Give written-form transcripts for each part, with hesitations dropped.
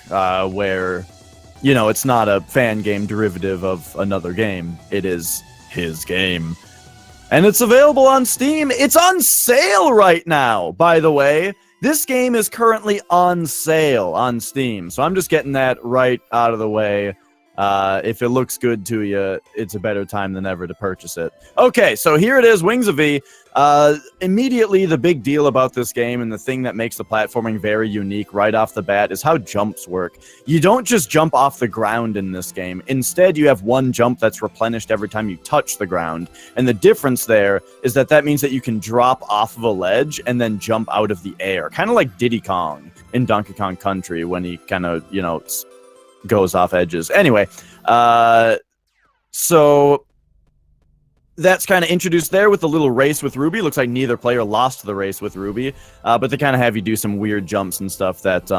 where, you know, it's not a fan game derivative of another game. It is his game. And it's available on Steam. It's on sale right now, by the way. This game is currently on sale on Steam. So I'm just getting that right out of the way. If it looks good to you, it's a better time than ever to purchase it. Okay, so here it is, Wings of V. Immediately, the big deal about this game and the thing that makes the platforming very unique right off the bat is how jumps work. You don't just jump off the ground in this game. Instead, you have one jump that's replenished every time you touch the ground. And the difference there is that means that you can drop off of a ledge and then jump out of the air. Kind of like Diddy Kong in Donkey Kong Country when he kind of, you know, goes off edges. Anyway, so that's kind of introduced there with the little race with Ruby. Looks like neither player lost the race with Ruby, but they kind of have you do some weird jumps and stuff that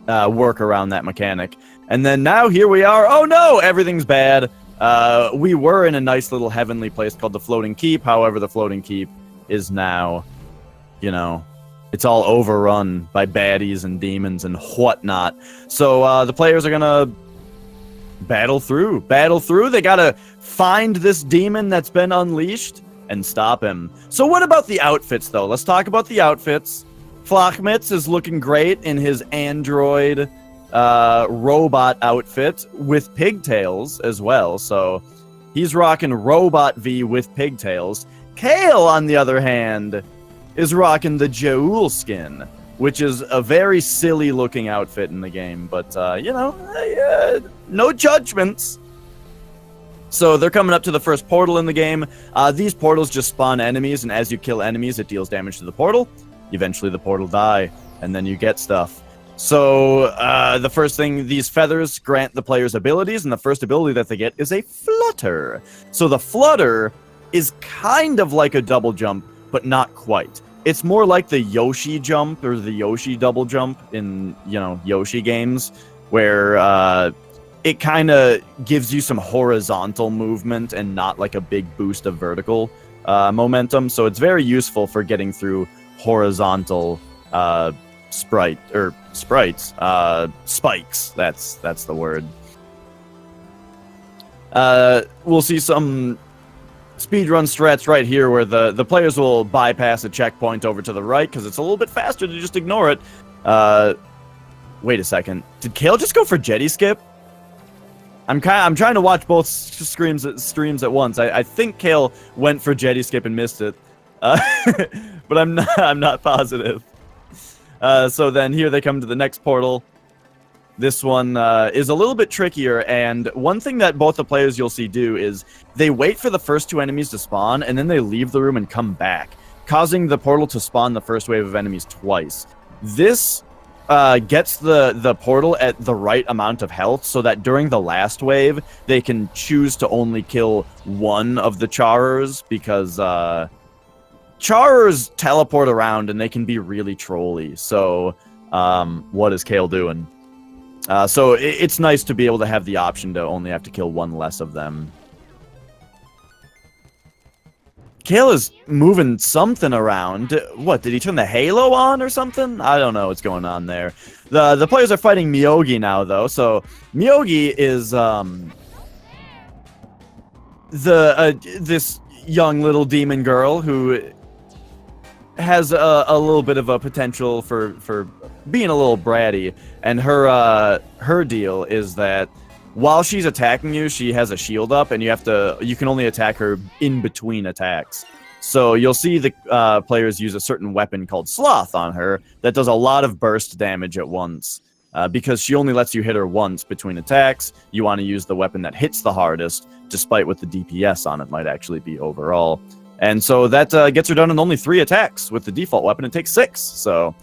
work around that mechanic. And then now here we are. Oh no, everything's bad. We were in a nice little heavenly place called the Floating Keep. However, the Floating Keep is now, you know, it's all overrun by baddies and demons and whatnot. So the players are gonna battle through. They gotta find this demon that's been unleashed and stop him. So what about the outfits, though? Let's talk about the outfits. Flachmitz is looking great in his android robot outfit with pigtails as well. So he's rocking Robot V with pigtails. Kayle, on the other hand, is rocking the Jaul skin, which is a very silly looking outfit in the game, but you know, no judgments. So they're coming up to the first portal in the game. These portals just spawn enemies, and as you kill enemies, it deals damage to the portal. Eventually the portal die, and then you get stuff. So the first thing, these feathers grant the players abilities, and the first ability that they get is a flutter. So the flutter is kind of like a double jump, but not quite. It's more like the Yoshi jump or the Yoshi double jump in, you know, Yoshi games, where it kind of gives you some horizontal movement and not like a big boost of vertical momentum. So it's very useful for getting through horizontal spikes. That's the word. We'll see some speedrun strats right here where the players will bypass a checkpoint over to the right because it's a little bit faster to just ignore it. Wait a second. Did Kayle just go for jetty skip? I'm trying to watch both streams at once. I think Kayle went for jetty skip and missed it. But I'm not positive. So then here they come to the next portal. This one is a little bit trickier, and one thing that both the players you'll see do is they wait for the first two enemies to spawn, and then they leave the room and come back, causing the portal to spawn the first wave of enemies twice. This gets the portal at the right amount of health so that during the last wave, they can choose to only kill one of the Charers, because Charers teleport around and they can be really trolly. So what is Kayle doing? So it's nice to be able to have the option to only have to kill one less of them. Kayle is moving something around. What, did he turn the halo on or something? I don't know what's going on there. The players are fighting Miyogi now, though. So Miyogi is this young little demon girl who has a little bit of a potential for being a little bratty, and her deal is that while she's attacking you, she has a shield up, and you can only attack her in between attacks. So you'll see the players use a certain weapon called Sloth on her that does a lot of burst damage at once. Because she only lets you hit her once between attacks, you want to use the weapon that hits the hardest, despite what the DPS on it might actually be overall. And so that gets her done in only 3 attacks. With the default weapon, it takes 6. So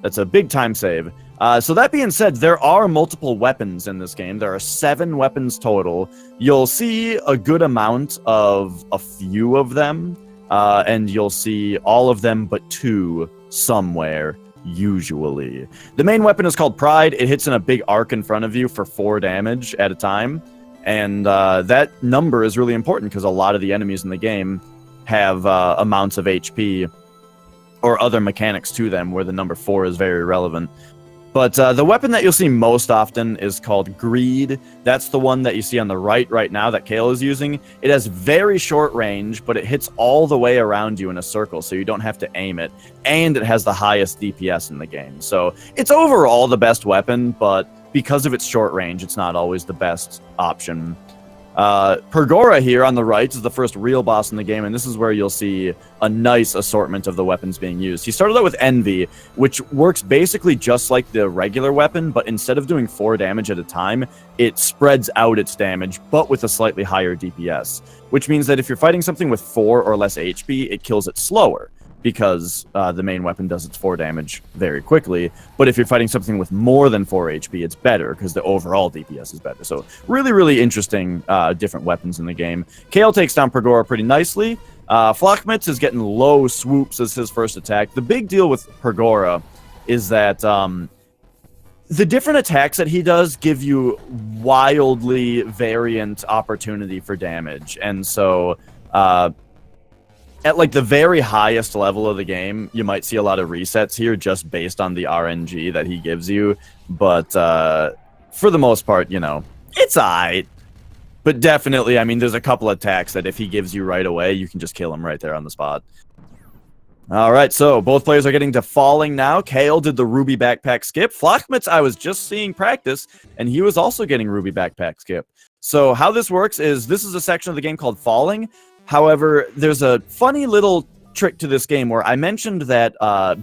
that's a big time save. So that being said, there are multiple weapons in this game. There are 7 weapons total. You'll see a good amount of a few of them. And you'll see all of them but 2 somewhere, usually. The main weapon is called Pride. It hits in a big arc in front of you for 4 damage at a time. And that number is really important because a lot of the enemies in the game have amounts of HP or other mechanics to them where the number 4 is very relevant. But the weapon that you'll see most often is called Greed. That's the one that you see on the right now that Kayle is using. It has very short range, but it hits all the way around you in a circle, so you don't have to aim it. And it has the highest DPS in the game. So it's overall the best weapon, but because of its short range, it's not always the best option. Pergora here on the right is the first real boss in the game, and this is where you'll see a nice assortment of the weapons being used. He started out with Envy, which works basically just like the regular weapon, but instead of doing 4 damage at a time, it spreads out its damage, but with a slightly higher DPS, which means that if you're fighting something with 4 or less HP, it kills it slower, because the main weapon does its 4 damage very quickly. But if you're fighting something with more than 4 HP, it's better, because the overall DPS is better. So really, really interesting different weapons in the game. Kayle takes down Pergora pretty nicely. Flachmitz is getting low swoops as his first attack. The big deal with Pergora is that the different attacks that he does give you wildly variant opportunity for damage. And so at like the very highest level of the game, you might see a lot of resets here just based on the RNG that he gives you. But for the most part, you know, it's alright. But definitely, I mean, there's a couple attacks that if he gives you right away, you can just kill him right there on the spot. Alright, so both players are getting to falling now. Kayle did the Ruby Backpack skip. Flachmitz, I was just seeing practice, and he was also getting Ruby Backpack skip. So how this works is, this is a section of the game called Falling. However, there's a funny little trick to this game where I mentioned that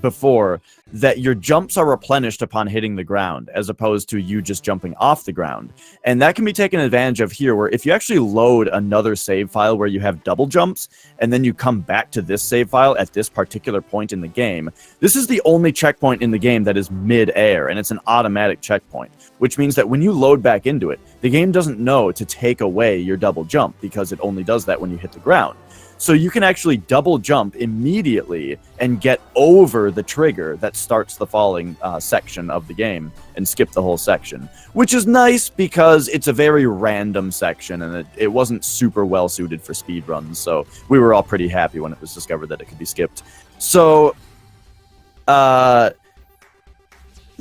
before, that your jumps are replenished upon hitting the ground, as opposed to you just jumping off the ground. And that can be taken advantage of here, where if you actually load another save file where you have double jumps, and then you come back to this save file at this particular point in the game, this is the only checkpoint in the game that is mid-air, and it's an automatic checkpoint, which means that when you load back into it, the game doesn't know to take away your double jump, because it only does that when you hit the ground. So you can actually double jump immediately and get over the trigger that starts the falling section of the game and skip the whole section, which is nice because it's a very random section and it wasn't super well suited for speedruns. So we were all pretty happy when it was discovered that it could be skipped. So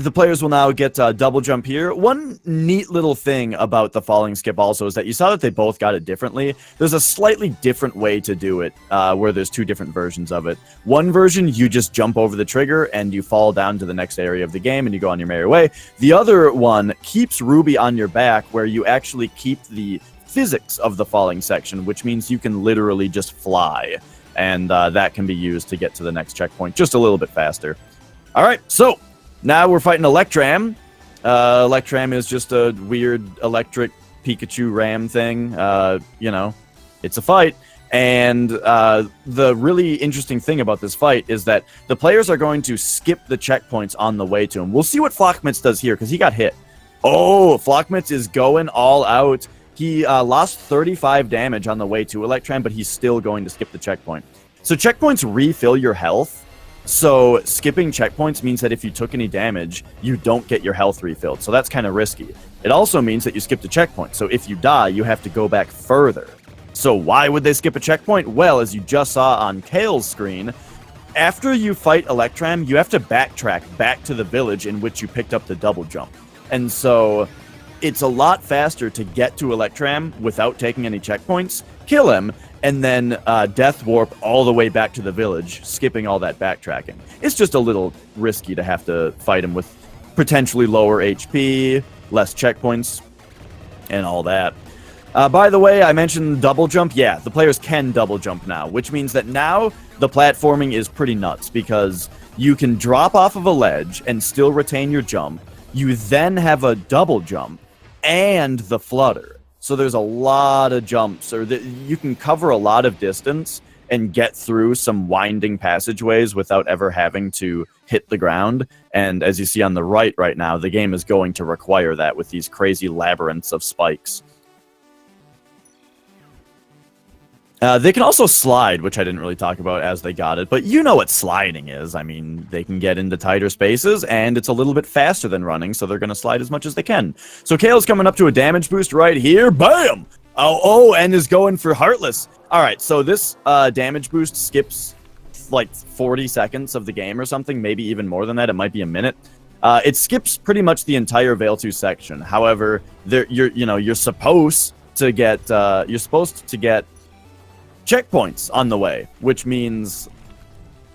the players will now get double jump here. One neat little thing about the falling skip also is that you saw that they both got it differently. There's a slightly different way to do it, where there's 2 different versions of it. One version, you just jump over the trigger and you fall down to the next area of the game and you go on your merry way. The other one keeps Ruby on your back, where you actually keep the physics of the falling section, which means you can literally just fly. And that can be used to get to the next checkpoint just a little bit faster. All right, so now we're fighting Electram. Electram is just a weird electric Pikachu ram thing. You know, it's a fight. And the really interesting thing about this fight is that the players are going to skip the checkpoints on the way to him. We'll see what Flachmitz does here, because he got hit. Oh, Flachmitz is going all out. He lost 35 damage on the way to Electram, but he's still going to skip the checkpoint. So checkpoints refill your health. So skipping checkpoints means that if you took any damage, you don't get your health refilled. So that's kind of risky. It also means that you skipped a checkpoint. So if you die, you have to go back further. So why would they skip a checkpoint? Well, as you just saw on Kayle's screen, after you fight Electram, you have to backtrack back to the village in which you picked up the double jump. And so it's a lot faster to get to Electram without taking any checkpoints, kill him, and then death warp all the way back to the village, skipping all that backtracking. It's just a little risky to have to fight him with potentially lower HP, less checkpoints, and all that. By the way, I mentioned double jump. Yeah, the players can double jump now, which means that now the platforming is pretty nuts, because you can drop off of a ledge and still retain your jump. You then have a double jump and the flutter. So there's a lot of jumps, or you can cover a lot of distance and get through some winding passageways without ever having to hit the ground. And as you see on the right now, the game is going to require that with these crazy labyrinths of spikes. They can also slide, which I didn't really talk about as they got it, but you know what sliding is. I mean, they can get into tighter spaces, and it's a little bit faster than running, so they're going to slide as much as they can. So Kayle's coming up to a damage boost right here. Bam! Oh, and is going for Heartless. All right, so this damage boost skips like 40 seconds of the game or something, maybe even more than that. It might be a minute. It skips pretty much the entire Veil 2 section. However, you're supposed to get checkpoints on the way, which means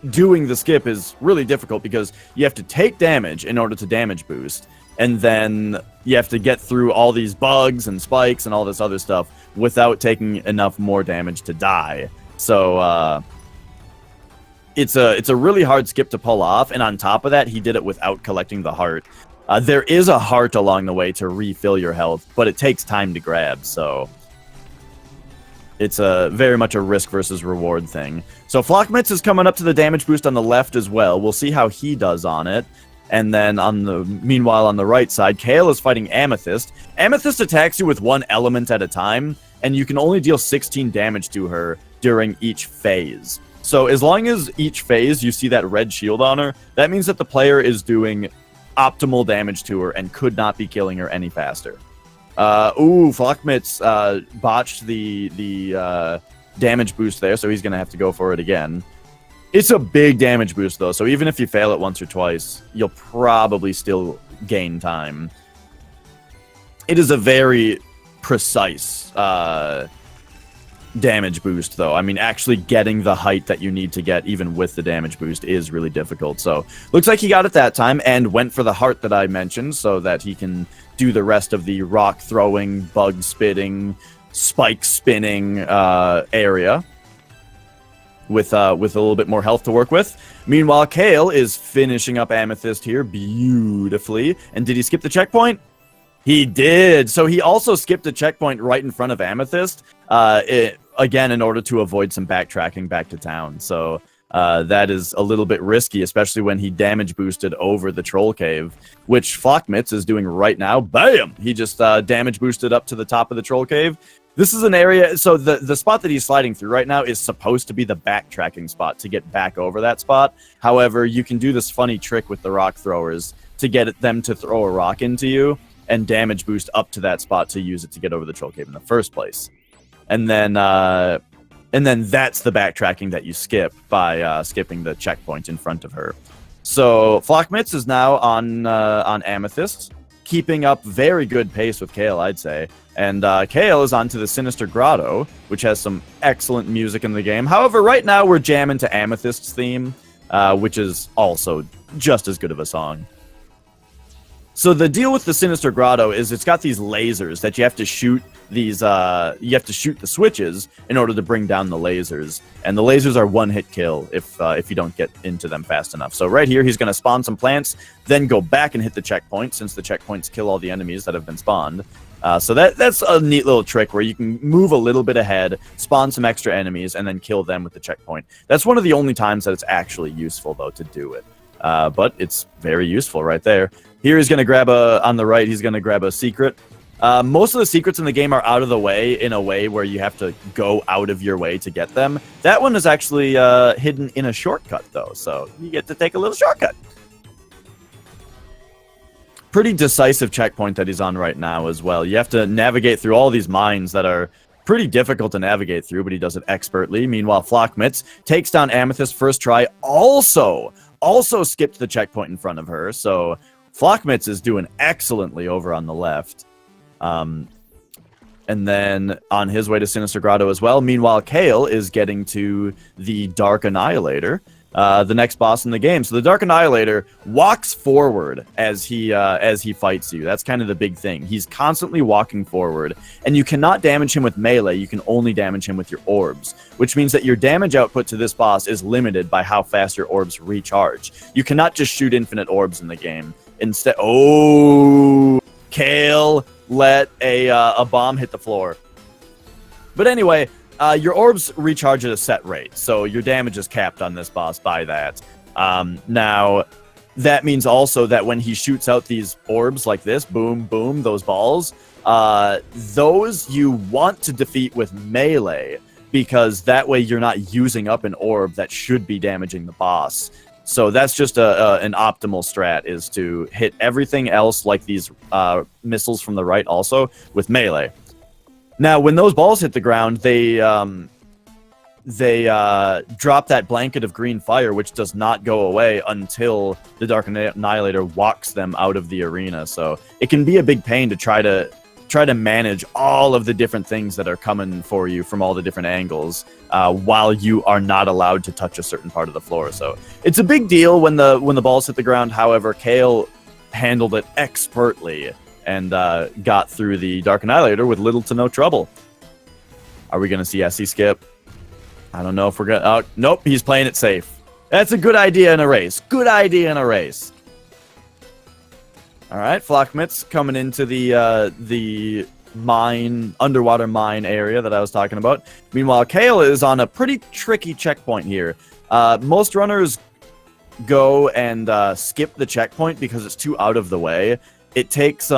doing the skip is really difficult because you have to take damage in order to damage boost, and then you have to get through all these bugs and spikes and all this other stuff without taking enough more damage to die. So it's a really hard skip to pull off, and on top of that, he did it without collecting the heart. There is a heart along the way to refill your health, but it takes time to grab, so it's very much a risk versus reward thing. So flachmitz is coming up to the damage boost on the left as well. We'll see how he does on it. And then meanwhile on the right side, Kayle is fighting Amethyst. Amethyst attacks you with one element at a time, and you can only deal 16 damage to her during each phase. So as long as each phase you see that red shield on her, that means that the player is doing optimal damage to her and could not be killing her any faster. flachmitz botched the damage boost there, so he's going to have to go for it again. It's a big damage boost, though, so even if you fail it once or twice, you'll probably still gain time. It is a very precise damage boost, though. I mean, actually getting the height that you need to get, even with the damage boost, is really difficult. So, looks like he got it that time, and went for the heart that I mentioned, so that he can do the rest of the rock throwing, bug spitting, spike spinning area. With a little bit more health to work with. Meanwhile, Kayle is finishing up Amethyst here beautifully. And did he skip the checkpoint? He did. So he also skipped a checkpoint right in front of Amethyst, again, in order to avoid some backtracking back to town. So that is a little bit risky, especially when he damage boosted over the Troll Cave, which flachmitz is doing right now. Bam! He just damage boosted up to the top of the Troll Cave. This is an area, so the spot that he's sliding through right now is supposed to be the backtracking spot to get back over that spot. However, you can do this funny trick with the rock throwers to get them to throw a rock into you and damage boost up to that spot to use it to get over the Troll Cave in the first place. And then that's the backtracking that you skip by skipping the checkpoint in front of her. So flachmitz is now on Amethyst, keeping up very good pace with Kayle, I'd say. And Kayle is on to the Sinister Grotto, which has some excellent music in the game. However, right now we're jamming to Amethyst's theme, which is also just as good of a song. So the deal with the Sinister Grotto is it's got these lasers that you have to shoot you have to shoot the switches in order to bring down the lasers. And the lasers are one-hit kill if you don't get into them fast enough. So right here, he's going to spawn some plants, then go back and hit the checkpoint, since the checkpoints kill all the enemies that have been spawned. So that's a neat little trick where you can move a little bit ahead, spawn some extra enemies, and then kill them with the checkpoint. That's one of the only times that it's actually useful, though, to do it. But it's very useful right there. Here he's going to grab on the right, he's going to grab a secret. Most of the secrets in the game are out of the way in a way where you have to go out of your way to get them. That one is actually hidden in a shortcut, though, so you get to take a little shortcut. Pretty decisive checkpoint that he's on right now as well. You have to navigate through all these mines that are pretty difficult to navigate through, but he does it expertly. Meanwhile, flachmitz takes down Amethyst first try, also skipped the checkpoint in front of her, so flachmitz is doing excellently over on the left. And then on his way to Sinister Grotto as well. Meanwhile, Kayle is getting to the Dark Annihilator, the next boss in the game. So the Dark Annihilator walks forward as he fights you. That's kind of the big thing. He's constantly walking forward, and you cannot damage him with melee. You can only damage him with your orbs, which means that your damage output to this boss is limited by how fast your orbs recharge. You cannot just shoot infinite orbs in the game. Instead, Kayle let a bomb hit the floor. But anyway, your orbs recharge at a set rate, so your damage is capped on this boss by that. Now, that means also that when he shoots out these orbs like this, boom, boom, those balls, those you want to defeat with melee, because that way you're not using up an orb that should be damaging the boss. So that's just an optimal strat, is to hit everything else, like these missiles from the right, also with melee. Now, when those balls hit the ground, they they drop that blanket of green fire, which does not go away until the Dark Annihilator walks them out of the arena. So it can be a big pain to try to manage all of the different things that are coming for you from all the different angles while you are not allowed to touch a certain part of the floor. So it's a big deal when the balls hit the ground. However, Kayle handled it expertly and got through the Dark Annihilator with little to no trouble. Are we going to see SE skip? I don't know if we're going to... nope, he's playing it safe. That's a good idea in a race. Good idea in a race. All right, flachmitz coming into the mine, underwater mine area that I was talking about. Meanwhile, Kayle is on a pretty tricky checkpoint here. Most runners go and skip the checkpoint because it's too out of the way. It takes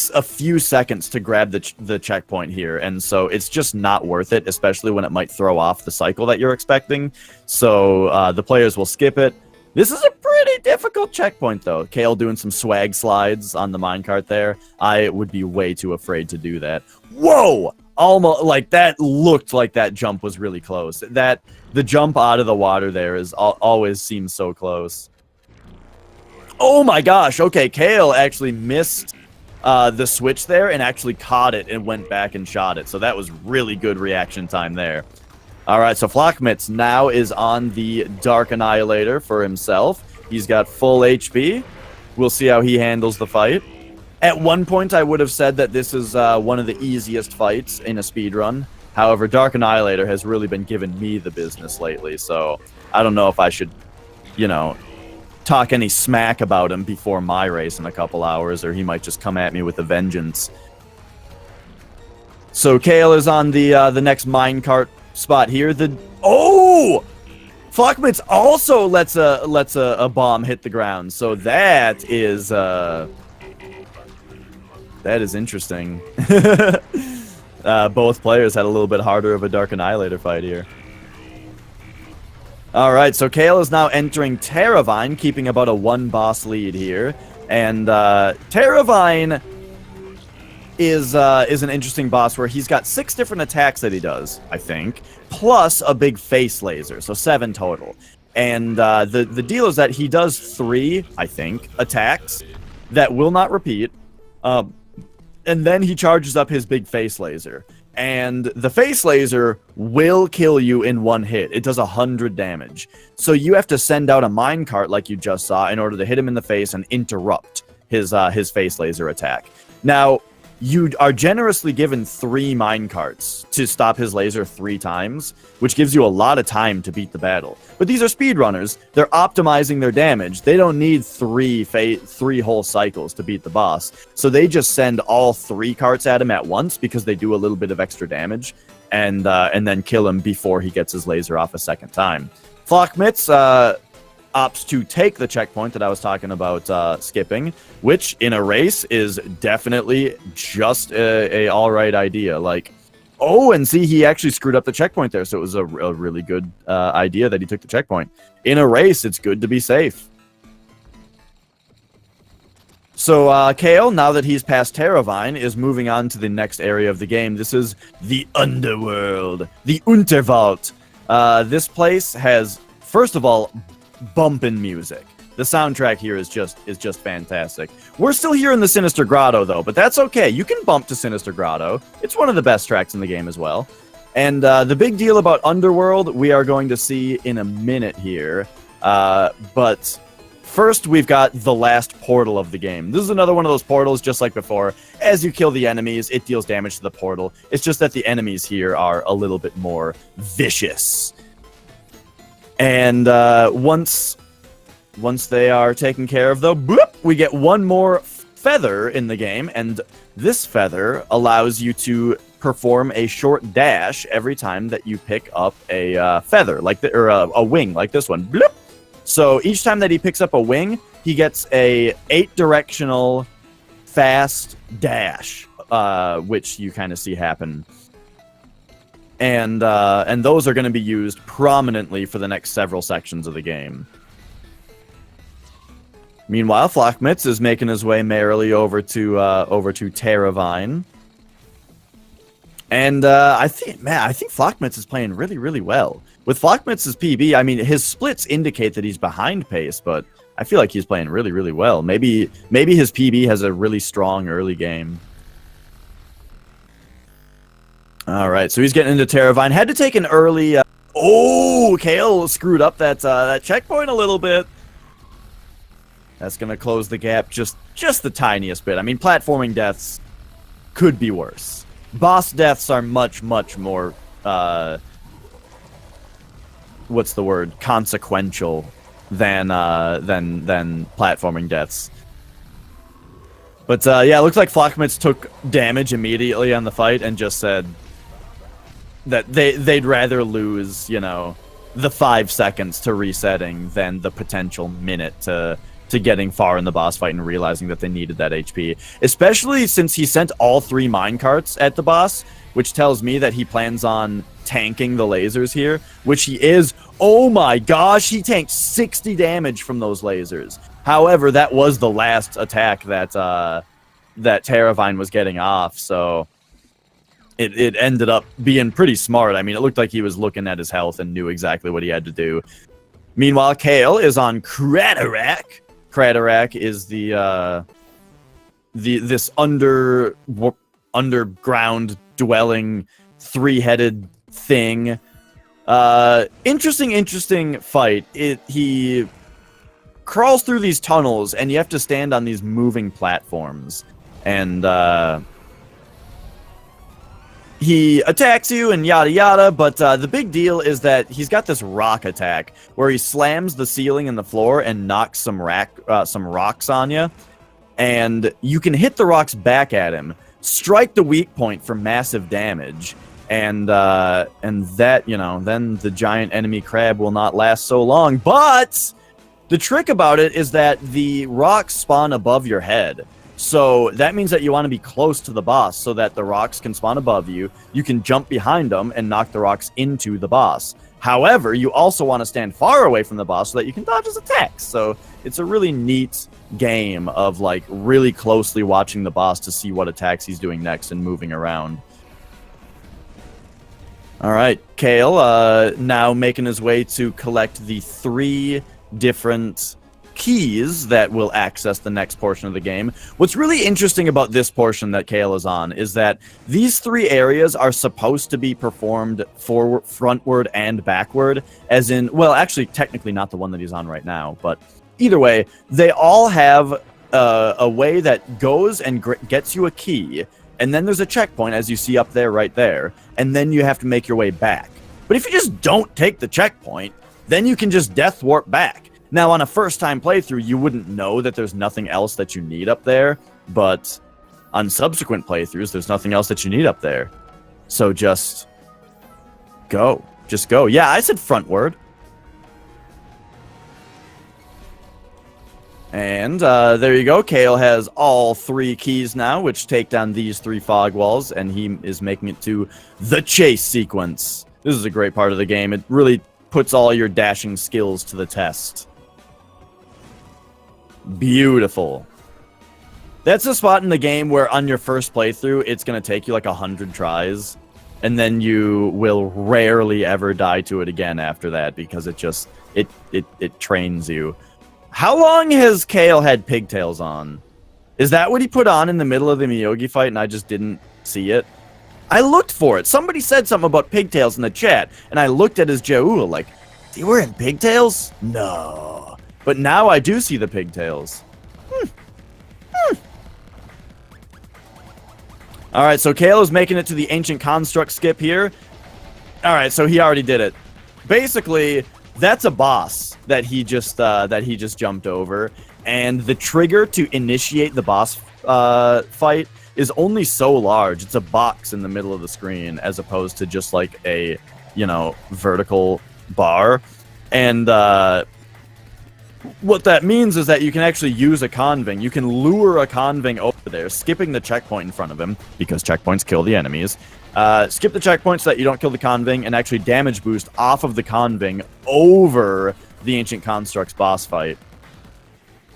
a few seconds to grab the checkpoint here, and so it's just not worth it, especially when it might throw off the cycle that you're expecting. So the players will skip it. This is a pretty difficult checkpoint, though. Kayle doing some swag slides on the minecart there. I would be way too afraid to do that. Whoa! Almost, like, that looked like that jump was really close. The jump out of the water there always seems so close. Oh my gosh, okay, Kayle actually missed the switch there and actually caught it and went back and shot it. So that was really good reaction time there. All right, so flachmitz now is on the Dark Annihilator for himself. He's got full HP. We'll see how he handles the fight. At one point, I would have said that this is one of the easiest fights in a speedrun. However, Dark Annihilator has really been giving me the business lately, so I don't know if I should, talk any smack about him before my race in a couple hours, or he might just come at me with a vengeance. So Kayle is on the next minecart spot here. Flachmitz also lets a bomb hit the ground. So that is interesting. Both players had a little bit harder of a Dark Annihilator fight here. All right, so Kayle is now entering Terravine, keeping about a 1 boss lead here. And Terravine is an interesting boss where he's got 6 different attacks that he does, I think, plus a big face laser, so 7 total. And the deal is that he does 3, I think, attacks that will not repeat, and then he charges up his big face laser. And the face laser will kill you in 1 hit. It does 100 damage. So you have to send out a minecart like you just saw in order to hit him in the face and interrupt his face laser attack. Now, you are generously given 3 minecarts to stop his laser 3 times, which gives you a lot of time to beat the battle. But these are speedrunners. They're optimizing their damage. They don't need 3 whole cycles to beat the boss. So they just send all 3 carts at him at once because they do a little bit of extra damage, and then kill him before he gets his laser off a second time. Flachmitz opts to take the checkpoint that I was talking about skipping, which in a race is definitely just a all right idea. Like, oh, and see, he actually screwed up the checkpoint there, so it was a really good idea that he took the checkpoint. In a race, it's good to be safe. So Kayle, now that he's past Terravine, is moving on to the next area of the game. This is the Underworld, the Unterwald. This place has, first of all, bumpin' music. The soundtrack here is just fantastic. We're still here in the Sinister Grotto, though, but that's okay. You can bump to Sinister Grotto. It's one of the best tracks in the game as well. And the big deal about Underworld, we are going to see in a minute here. But first, we've got the last portal of the game. This is another one of those portals, just like before. As you kill the enemies, it deals damage to the portal. It's just that the enemies here are a little bit more vicious. And once they are taken care of, though, boop, we get 1 more feather in the game, and this feather allows you to perform a short dash every time that you pick up a feather, or a wing, like this one. Bloop. So each time that he picks up a wing, he gets a 8-directional fast dash, which you kind of see happen. And those are going to be used prominently for the next several sections of the game. Meanwhile, Flachmitz is making his way merrily over to Terravine. And I think flachmitz is playing really, really well. With flachmitz's PB, I mean, his splits indicate that he's behind pace, but I feel like he's playing really, really well. Maybe his PB has a really strong early game. All right, so he's getting into Terravine. Had to take an early... oh, Kayle screwed up that checkpoint a little bit. That's going to close the gap just the tiniest bit. I mean, platforming deaths could be worse. Boss deaths are much, much more... what's the word? Consequential than platforming deaths. But yeah, it looks like flachmitz took damage immediately on the fight and just said that they'd rather lose, you know, the 5 seconds to resetting than the potential minute to getting far in the boss fight and realizing that they needed that HP. Especially since he sent all 3 minecarts at the boss, which tells me that he plans on tanking the lasers here, which he is. Oh my gosh, he tanked 60 damage from those lasers. However, that was the last attack that Terravine was getting off, so it ended up being pretty smart. I mean, it looked like he was looking at his health and knew exactly what he had to do. Meanwhile, Kayle is on Craterak. Craterak is this underground dwelling 3-headed thing. Interesting fight. He crawls through these tunnels, and you have to stand on these moving platforms. And he attacks you and yada yada, but the big deal is that he's got this rock attack where he slams the ceiling and the floor and knocks some rocks on you. And you can hit the rocks back at him, strike the weak point for massive damage. And that, you know, then the giant enemy crab will not last so long. But the trick about it is that the rocks spawn above your head. So that means that you want to be close to the boss so that the rocks can spawn above you. You can jump behind them and knock the rocks into the boss. However, you also want to stand far away from the boss so that you can dodge his attacks. So it's a really neat game of like really closely watching the boss to see what attacks he's doing next and moving around. All right, Kayle now making his way to collect the 3 different keys that will access the next portion of the game. What's really interesting about this portion that Kayle is on is that these 3 areas are supposed to be performed forward, frontward, and backward, as in, well, actually, technically not the one that he's on right now, but either way, they all have a way that goes and gets you a key, and then there's a checkpoint, as you see up there, right there, and then you have to make your way back. But if you just don't take the checkpoint, then you can just death warp back. Now, on a first-time playthrough, you wouldn't know that there's nothing else that you need up there, but on subsequent playthroughs, there's nothing else that you need up there. So just go. Just go. Yeah, I said frontward. And there you go. Kayle has all 3 keys now, which take down these 3 fog walls, and he is making it to the chase sequence. This is a great part of the game. It really puts all your dashing skills to the test. Beautiful. That's a spot in the game where on your first playthrough, it's going to take you like 100 tries, and then you will rarely ever die to it again after that because it just, it trains you. How long has Kayle had pigtails on? Is that what he put on in the middle of the Miyogi fight and I just didn't see it? I looked for it. Somebody said something about pigtails in the chat, and I looked at his Jaul like, is he wearing pigtails? No. But now I do see the pigtails. Alright, so Kayle is making it to the Ancient Construct skip here. Alright, so he already did it. Basically, that's a boss that he just jumped over, and the trigger to initiate the boss fight is only so large. It's a box in the middle of the screen as opposed to just like a, you know, vertical bar. And what that means is that you can actually use a conving. You can lure a conving over there, skipping the checkpoint in front of him, because checkpoints kill the enemies. Skip the checkpoint so that you don't kill the conving, and actually damage boost off of the conving over the Ancient Construct's boss fight.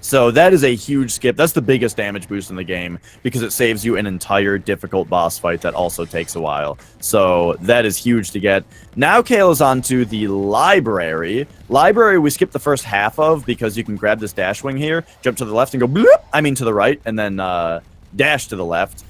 So that is a huge skip. That's the biggest damage boost in the game because it saves you an entire difficult boss fight that also takes a while. So that is huge to get. Now Kayle is on to the library. Library we skipped the first half of because you can grab this dash wing here, jump to the left and go bloop, I mean to the right, and then dash to the left.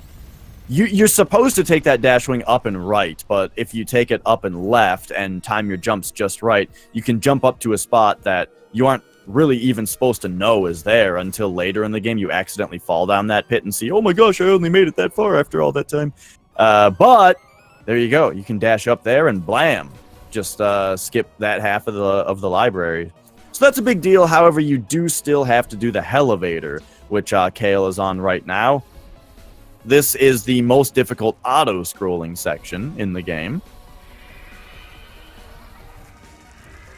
You're supposed to take that dash wing up and right, but if you take it up and left and time your jumps just right, you can jump up to a spot that you aren't really even supposed to know is there until later in the game you accidentally fall down that pit and see, oh my gosh, I only made it that far after all that time. But there you go. You can dash up there and blam, just skip that half of the library. So that's a big deal. However, you do still have to do the Elevator, which Kayle is on right now. This is the most difficult auto-scrolling section in the game.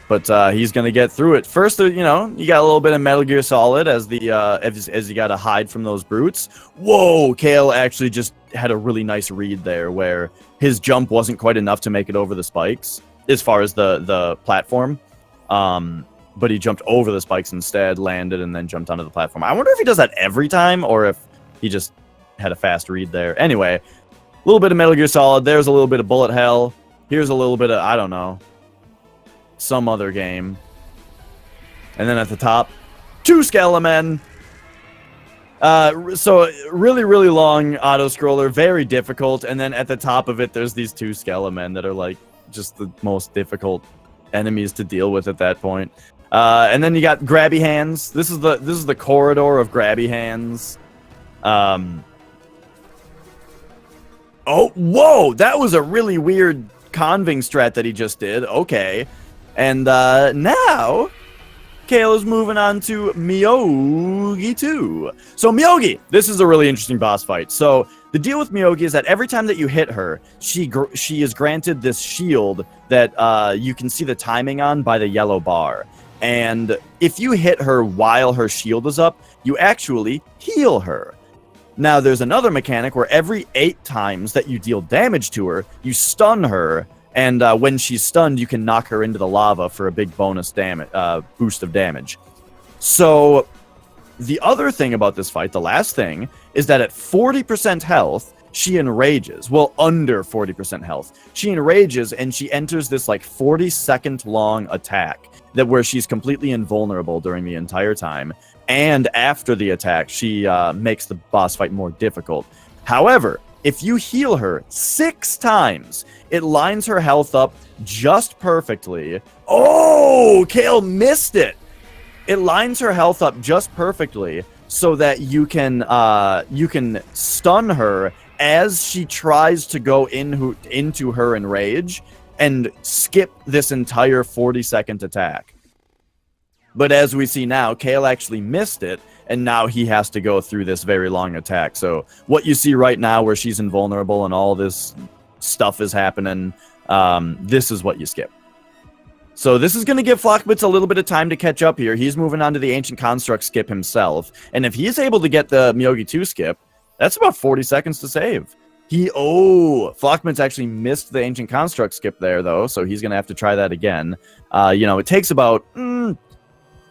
But he's gonna get through it. First, you know, you got a little bit of Metal Gear Solid as the as you gotta hide from those brutes. Whoa, Kayle actually just had a really nice read there, where his jump wasn't quite enough to make it over the spikes as far as the platform. But he jumped over the spikes instead, landed, and then jumped onto the platform. I wonder if he does that every time or if he just had a fast read there. Anyway, a little bit of Metal Gear Solid. There's a little bit of Bullet Hell. Here's a little bit of, I don't know, some other game. And then at the top, 2 Skelemen. So really, really long auto-scroller, very difficult. And then at the top of it, there's these 2 Skelemen that are like just the most difficult enemies to deal with at that point. And then you got Grabby Hands. This is the corridor of Grabby Hands. Oh, whoa! That was a really weird conving strat that he just did. Okay. And now, Kayle is moving on to Miyogi 2. So Miyogi, this is a really interesting boss fight. So the deal with Miyogi is that every time that you hit her, she is granted this shield that you can see the timing on by the yellow bar. And if you hit her while her shield is up, you actually heal her. Now, there's another mechanic where every 8 times that you deal damage to her, you stun her, and when she's stunned, you can knock her into the lava for a big bonus boost of damage. So, the other thing about this fight, the last thing, is that at 40% health, she enrages. Well, under 40% health. She enrages, and she enters this, like, 40-second long attack where she's completely invulnerable during the entire time. And after the attack, she makes the boss fight more difficult. However, if you heal her 6 times, it lines her health up just perfectly. Oh, Kayle missed it. It lines her health up just perfectly so that you can stun her as she tries to go into her enrage and skip this entire 40-second attack. But as we see now, Kayle actually missed it, and now he has to go through this very long attack. So what you see right now where she's invulnerable and all this stuff is happening, this is what you skip. So this is going to give flachmitz a little bit of time to catch up here. He's moving on to the Ancient Construct skip himself. And if he's able to get the Miyogi 2 skip, that's about 40 seconds to save. flachmitz actually missed the Ancient Construct skip there, though, so he's going to have to try that again. You know, it takes about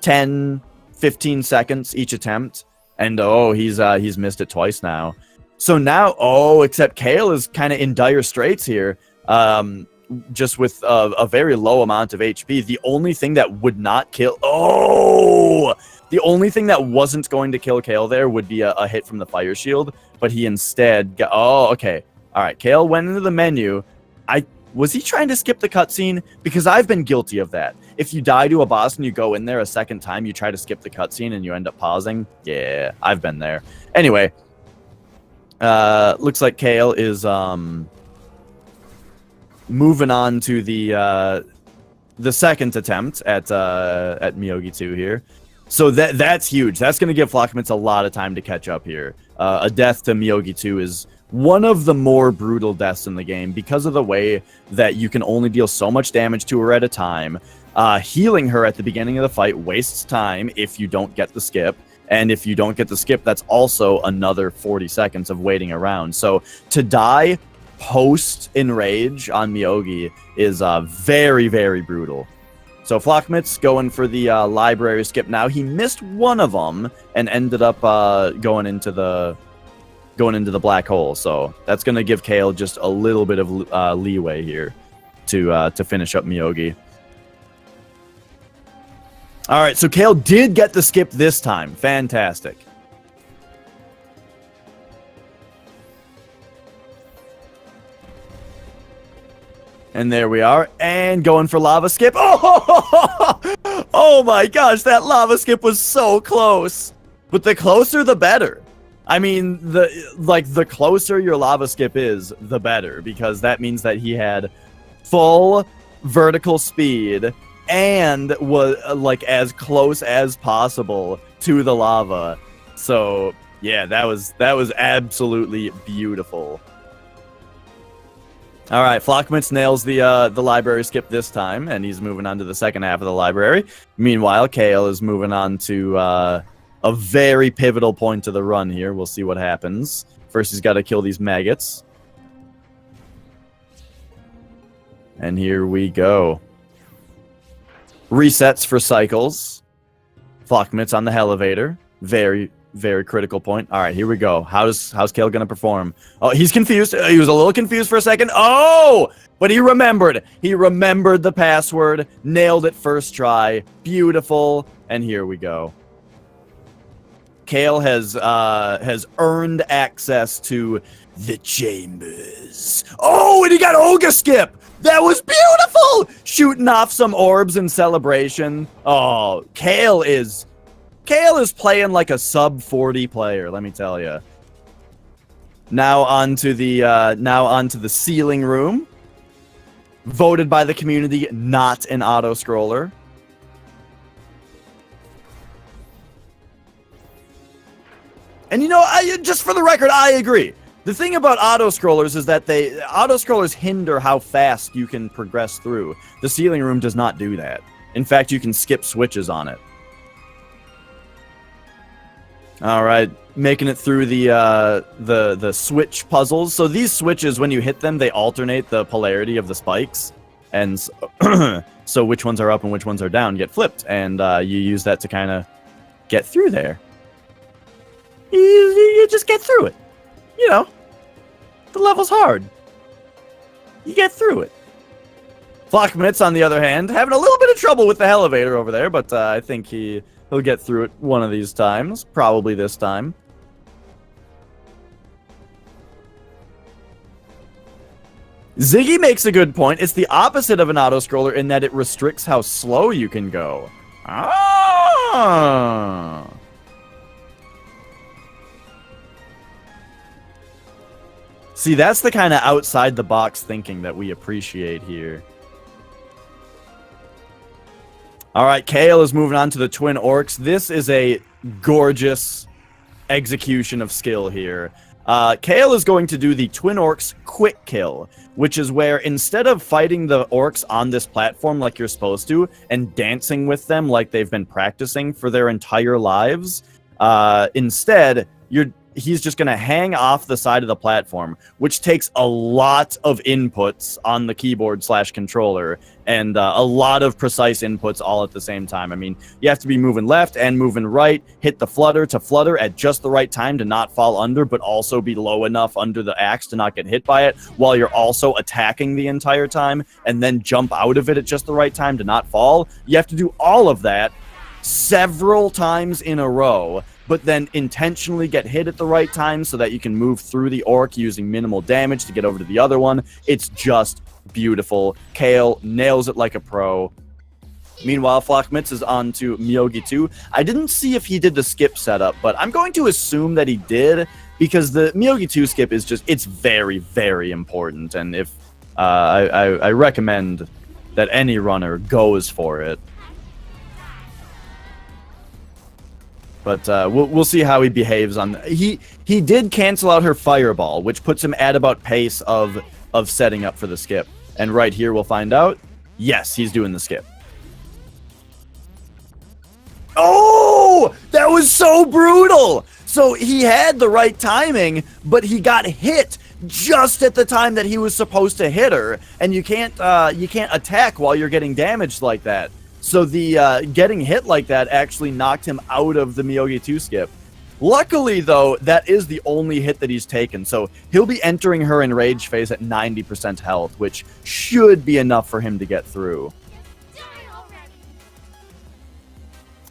10, 15 seconds each attempt, and he's missed it twice now. So now, except Kayle is kind of in dire straits here, just with a very low amount of HP. The only thing that would not kill, the only thing that wasn't going to kill Kayle there would be a hit from the fire shield, but he instead got, okay. All right, Kayle went into the menu. Was he trying to skip the cutscene? Because I've been guilty of that. If you die to a boss and you go in there a second time, you try to skip the cutscene and you end up pausing. Yeah, I've been there. Anyway, looks like Kayle is moving on to the second attempt at Miyogi 2 here. So that's huge. That's going to give flachmitz a lot of time to catch up here. A death to Miyogi 2 is one of the more brutal deaths in the game because of the way that you can only deal so much damage to her at a time. Healing her at the beginning of the fight wastes time if you don't get the skip. And if you don't get the skip, that's also another 40 seconds of waiting around. So to die post-enrage on Miyogi is very, very brutal. So flachmitz going for the library skip now. He missed one of them and ended up going into the black hole. So that's going to give Kayle just a little bit of leeway here to finish up Miyogi. All right, so Kayle did get the skip this time. Fantastic. And there we are, and going for lava skip. Oh, oh my gosh, that lava skip was so close. But the closer, the better. I mean, the closer your lava skip is, the better, because that means that he had full vertical speed and was like as close as possible to the lava. So yeah, that was absolutely beautiful. All right, flachmitz nails the library skip this time, and he's moving on to the second half of the library. Meanwhile, Kayle is moving on to a very pivotal point to the run here. We'll see what happens. First, he's got to kill these maggots. And here we go. Resets for cycles. Flachmitz on the elevator. Very, very critical point. All right, here we go. How's Kayle going to perform? Oh, he's confused. He was a little confused for a second. Oh, but he remembered. He remembered the password. Nailed it first try. Beautiful. And here we go. Kayle has earned access to the chambers. Oh, and he got Olga skip. That was beautiful! Shooting off some orbs in celebration. Oh, Kayle is playing like a sub 40 player, let me tell you. Now onto the ceiling room. Voted by the community, not an auto scroller. And you know, just for the record, I agree. The thing about auto-scrollers is that auto-scrollers hinder how fast you can progress through. The ceiling room does not do that. In fact, you can skip switches on it. All right, making it through the switch puzzles. So these switches, when you hit them, they alternate the polarity of the spikes. And so which ones are up and which ones are down get flipped. And you use that to kind of get through there. You just get through it. You know, the level's hard. You get through it. Flachmitz, on the other hand, having a little bit of trouble with the elevator over there, but I think he'll get through it one of these times. Probably this time. Ziggy makes a good point. It's the opposite of an auto-scroller in that it restricts how slow you can go. Ah! See, that's the kind of outside-the-box thinking that we appreciate here. All right, Kayle is moving on to the Twin Orcs. This is a gorgeous execution of skill here. Kayle is going to do the Twin Orcs Quick Kill, which is where instead of fighting the orcs on this platform like you're supposed to and dancing with them like they've been practicing for their entire lives, instead, he's just going to hang off the side of the platform, which takes a lot of inputs on the keyboard / controller and a lot of precise inputs all at the same time. I mean, you have to be moving left and moving right, hit the flutter to flutter at just the right time to not fall under, but also be low enough under the axe to not get hit by it, while you're also attacking the entire time, and then jump out of it at just the right time to not fall. You have to do all of that several times in a row, but then intentionally get hit at the right time so that you can move through the orc using minimal damage to get over to the other one. It's just beautiful. Kayle nails it like a pro. Meanwhile, flachmitz is on to Miyogi 2. I didn't see if he did the skip setup, but I'm going to assume that he did, because the Miyogi 2 skip is just, it's very, very important. And if I recommend that any runner goes for it. But we'll see how he behaves on. He did cancel out her fireball, which puts him at about pace of setting up for the skip. And right here we'll find out. Yes, he's doing the skip. Oh, that was so brutal. So he had the right timing, but he got hit just at the time that he was supposed to hit her, and you can't attack while you're getting damaged like that. So the getting hit like that actually knocked him out of the Miyogi 2 skip. Luckily, though, that is the only hit that he's taken, so he'll be entering her in rage phase at 90% health, which should be enough for him to get through.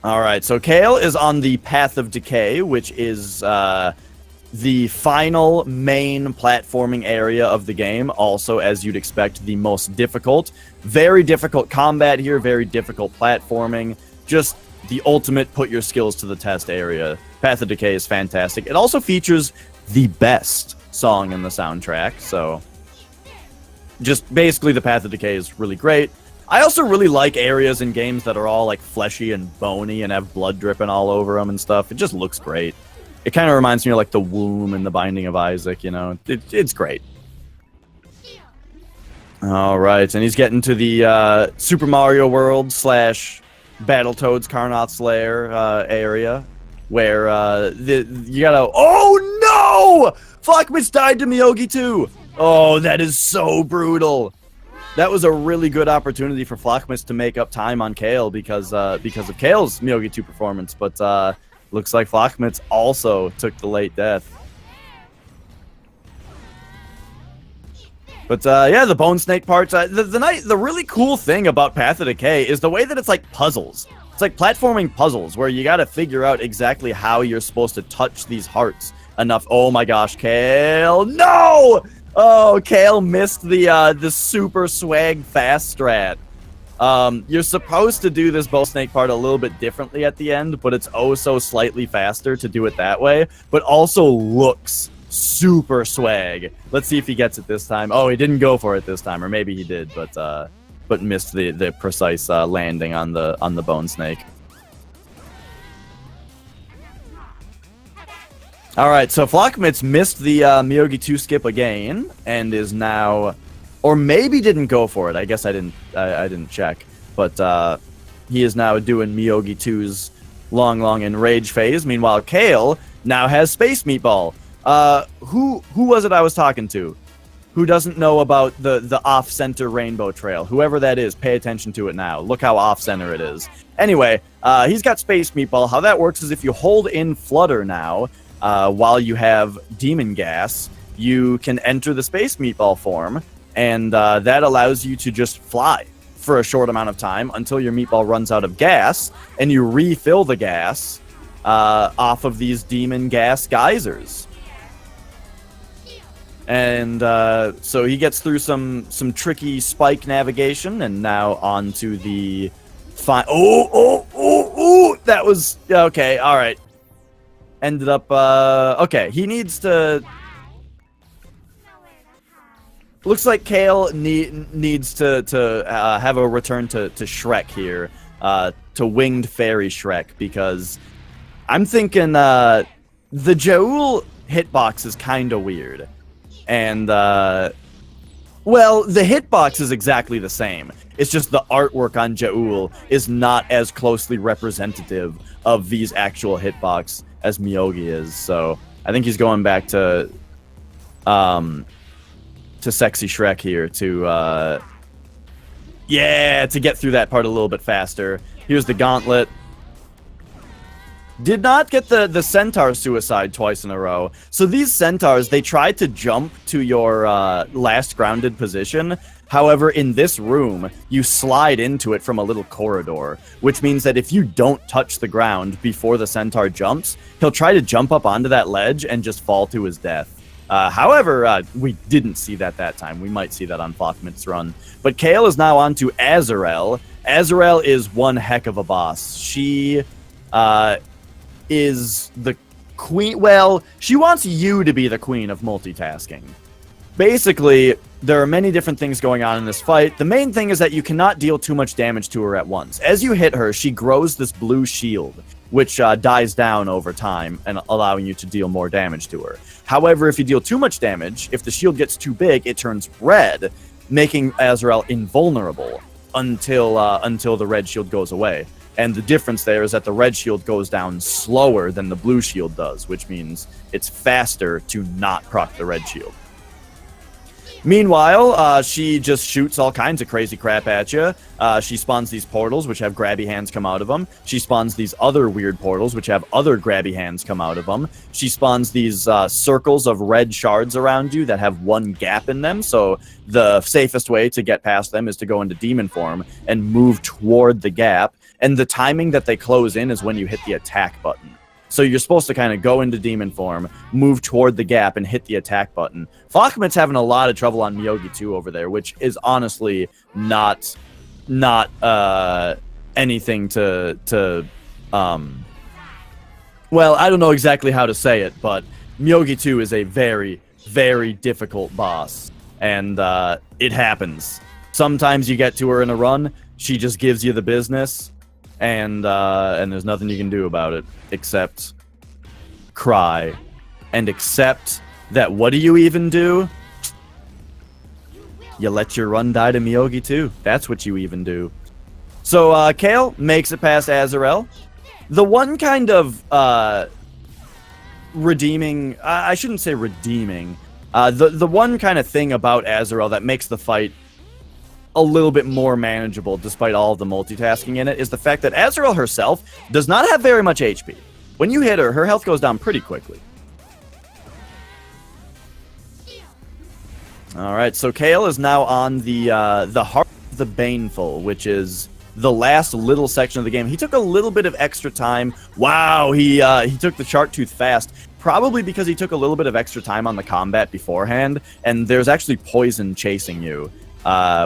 Alright, so Kayle is on the Path of Decay, which is the final main platforming area of the game. Also, as you'd expect, the most difficult. Very difficult combat here, very difficult platforming. Just the ultimate put your skills to the test area. Path of Decay is fantastic. It also features the best song in the soundtrack, so just basically the Path of Decay is really great. I also really like areas in games that are all like fleshy and bony and have blood dripping all over them and stuff. It just looks great. It kind of reminds me of like the womb and the Binding of Isaac, you know. It's great. All right, and he's getting to the Super Mario World / Battletoads Carnoth's Lair area, where you gotta... Oh no! Flachmitz died to Miyogi 2! Oh, that is so brutal. That was a really good opportunity for Flachmitz to make up time on Kayle because of Kayle's Miyogi 2 performance, but looks like Flachmitz also took the late death. But yeah, the Bone Snake parts. The really cool thing about Path of Decay is the way that it's like puzzles. It's like platforming puzzles where you got to figure out exactly how you're supposed to touch these hearts enough. Oh my gosh, Kayle! No! Oh, Kayle missed the super swag fast strat. You're supposed to do this Bone Snake part a little bit differently at the end, but it's oh so slightly faster to do it that way. But also looks super swag. Let's see if he gets it this time. Oh, he didn't go for it this time, or maybe he did, but missed the precise landing on the Bone Snake. All right, so Flachmitz missed the Miyogi 2 skip again, and is now, or maybe didn't go for it. I guess I didn't check, but he is now doing Miyogi 2's long enrage phase. Meanwhile, Kayle now has Space Meatball. Who was it I was talking to? Who doesn't know about the off-center rainbow trail? Whoever that is, pay attention to it now. Look how off-center it is. Anyway, he's got Space Meatball. How that works is if you hold in Flutter now, while you have Demon Gas, you can enter the Space Meatball form, and that allows you to just fly for a short amount of time until your meatball runs out of gas, and you refill the gas off of these Demon Gas geysers. And so he gets through some tricky spike navigation, and now on to the that was okay. All right, ended up okay. He needs to. Looks like Kayle needs to have a return to Shrek here, to Winged Fairy Shrek, because I'm thinking the Jaul hitbox is kind of weird. And, well, the hitbox is exactly the same. It's just the artwork on Jaul is not as closely representative of these actual hitbox as Miyogi is. So I think he's going back to Sexy Shrek here to, yeah, to get through that part a little bit faster. Here's the gauntlet. Did not get the centaur suicide twice in a row. So these centaurs, they try to jump to your last grounded position. However, in this room, you slide into it from a little corridor, which means that if you don't touch the ground before the centaur jumps, he'll try to jump up onto that ledge and just fall to his death. However, we didn't see that time. We might see that on Flachmitz's run. But Kayle is now on to Azrael. Azrael is one heck of a boss. She is the queen. Well, she wants you to be the queen of multitasking. Basically, there are many different things going on in this fight. The main thing is that you cannot deal too much damage to her at once. As you hit her, she grows this blue shield, which dies down over time and allowing you to deal more damage to her. However, if you deal too much damage, if the shield gets too big, it turns red, making Azrael invulnerable until the red shield goes away. And the difference there is that the red shield goes down slower than the blue shield does, which means it's faster to not proc the red shield. Meanwhile, she just shoots all kinds of crazy crap at you. She spawns these portals, which have grabby hands come out of them. She spawns these other weird portals, which have other grabby hands come out of them. She spawns these circles of red shards around you that have one gap in them. So the safest way to get past them is to go into demon form and move toward the gap. And the timing that they close in is when you hit the attack button. So you're supposed to kind of go into demon form, move toward the gap, and hit the attack button. Flachmitz having a lot of trouble on Miyogi 2 over there, which is honestly not anything to well, I don't know exactly how to say it, but Miyogi 2 is a very, very difficult boss, and it happens. Sometimes you get to her in a run, she just gives you the business, and there's nothing you can do about it except cry and accept that what do you even do? You let your run die to Miyogi 2. That's what you even do. So Kayle makes it past Azrael. The one kind of redeeming, I shouldn't say redeeming, the one kind of thing about Azrael that makes the fight a little bit more manageable despite all of the multitasking in it is the fact that Azrael herself does not have very much HP. When you hit her, her health goes down pretty quickly. Alright, so Kayle is now on the Heart of the Baneful, which is the last little section of the game. He took a little bit of extra time. Wow, he took the Shark Tooth fast. Probably because he took a little bit of extra time on the combat beforehand, and there's actually poison chasing you.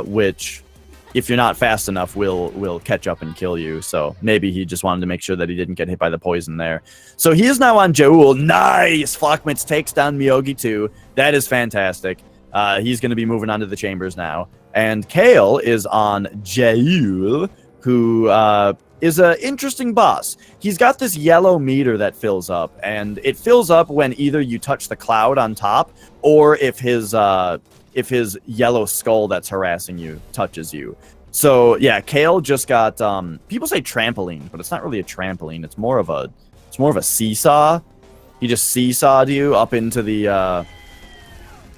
Which, if you're not fast enough, will catch up and kill you. So maybe he just wanted to make sure that he didn't get hit by the poison there. So he is now on Jaul. Nice! Flachmitz takes down Miyogi 2. That is fantastic. He's going to be moving on to the chambers now. And Kayle is on Jaul, who is an interesting boss. He's got this yellow meter that fills up, and it fills up when either you touch the cloud on top, or if his yellow skull that's harassing you touches you. So yeah, Kayle just got people say trampoline, but it's not really a trampoline. It's more of a seesaw. He just seesawed you up into the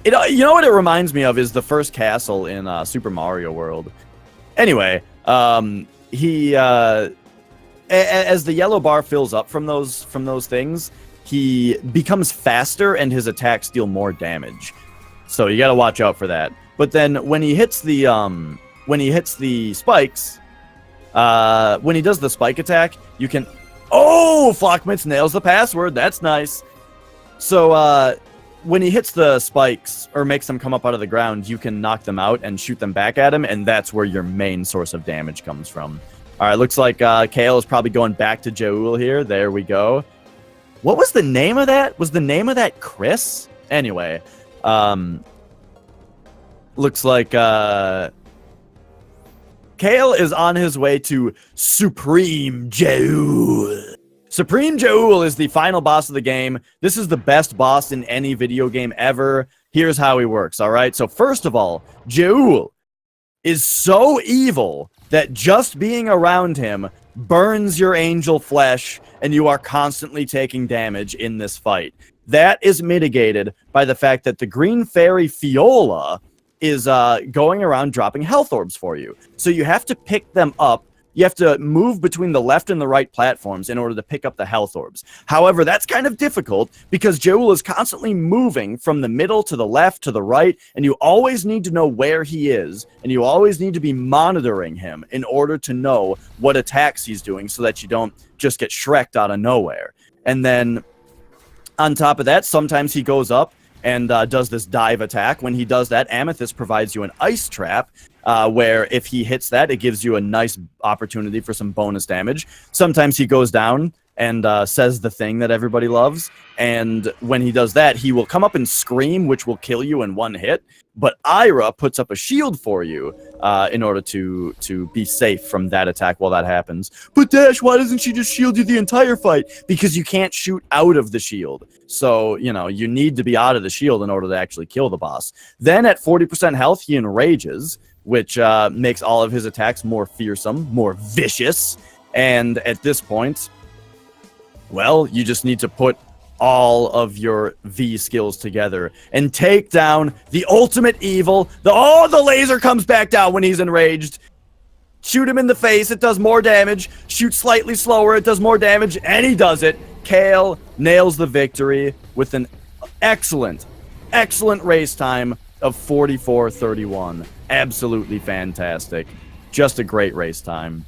you know what it reminds me of is the first castle in Super Mario World. Anyway, he as the yellow bar fills up from those things, he becomes faster and his attacks deal more damage. So you got to watch out for that. But then when he hits the spikes, when he does the spike attack, you can. Oh, Flachmitz nails the password. That's nice. So when he hits the spikes or makes them come up out of the ground, you can knock them out and shoot them back at him, and that's where your main source of damage comes from. All right, looks like Kayle is probably going back to Jaul here. There we go. What was the name of that? Was the name of that Chris? Anyway. Looks like Kayle is on his way to Supreme Jaul. Supreme Jaul is the final boss of the game. This is the best boss in any video game ever. Here's how he works, all right? So first of all, Jaul is so evil that just being around him burns your angel flesh, and you are constantly taking damage in this fight. That is mitigated by the fact that the green fairy Fiola is going around dropping health orbs for you. So you have to pick them up. You have to move between the left and the right platforms in order to pick up the health orbs. However, that's kind of difficult because Jaul is constantly moving from the middle to the left to the right, and you always need to know where he is, and you always need to be monitoring him in order to know what attacks he's doing so that you don't just get Shrek'd out of nowhere. And then on top of that, sometimes he goes up and does this dive attack. When he does that, Amethyst provides you an ice trap, where if he hits that, it gives you a nice opportunity for some bonus damage. Sometimes he goes down and says the thing that everybody loves, and when he does that, he will come up and scream, which will kill you in one hit, but Ira puts up a shield for you in order to be safe from that attack while that happens. But Dash, why doesn't she just shield you the entire fight? Because you can't shoot out of the shield. So, you know, you need to be out of the shield in order to actually kill the boss. Then at 40% health, he enrages, which makes all of his attacks more fearsome, more vicious, and at this point, well, you just need to put all of your V skills together and take down the ultimate evil. The laser comes back down when he's enraged. Shoot him in the face, it does more damage. Shoot slightly slower, it does more damage, and he does it. Kayle nails the victory with an excellent race time of 44:31. Absolutely fantastic. Just a great race time.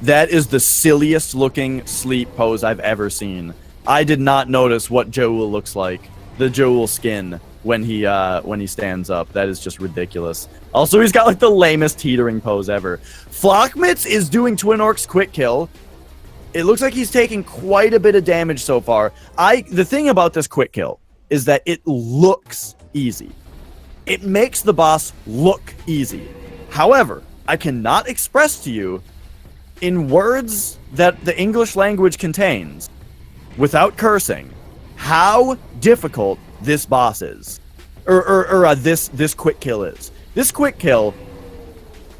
That is the silliest looking sleep pose I've ever seen. I did not notice what Joel looks like, the Joel skin, when he stands up. That is just ridiculous. Also, he's got like the lamest teetering pose ever. Flachmitz is doing Twin Orcs quick kill. It looks like he's taking quite a bit of damage so far. The thing about this quick kill is that it looks easy. It makes the boss look easy. However, I cannot express to you in words that the English language contains, without cursing, how difficult this boss is, or this quick kill is. This quick kill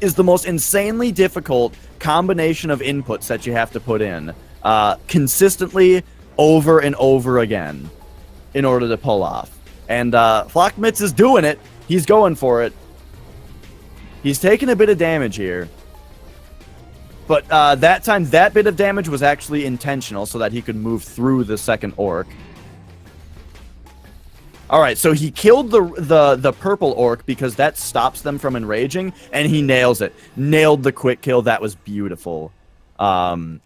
is the most insanely difficult combination of inputs that you have to put in consistently over and over again in order to pull off. And Flachmitz is doing it. He's going for it. He's taking a bit of damage here. But that time, that bit of damage was actually intentional so that he could move through the second orc. Alright, so he killed the purple orc because that stops them from enraging, and he nails it. Nailed the quick kill. That was beautiful. After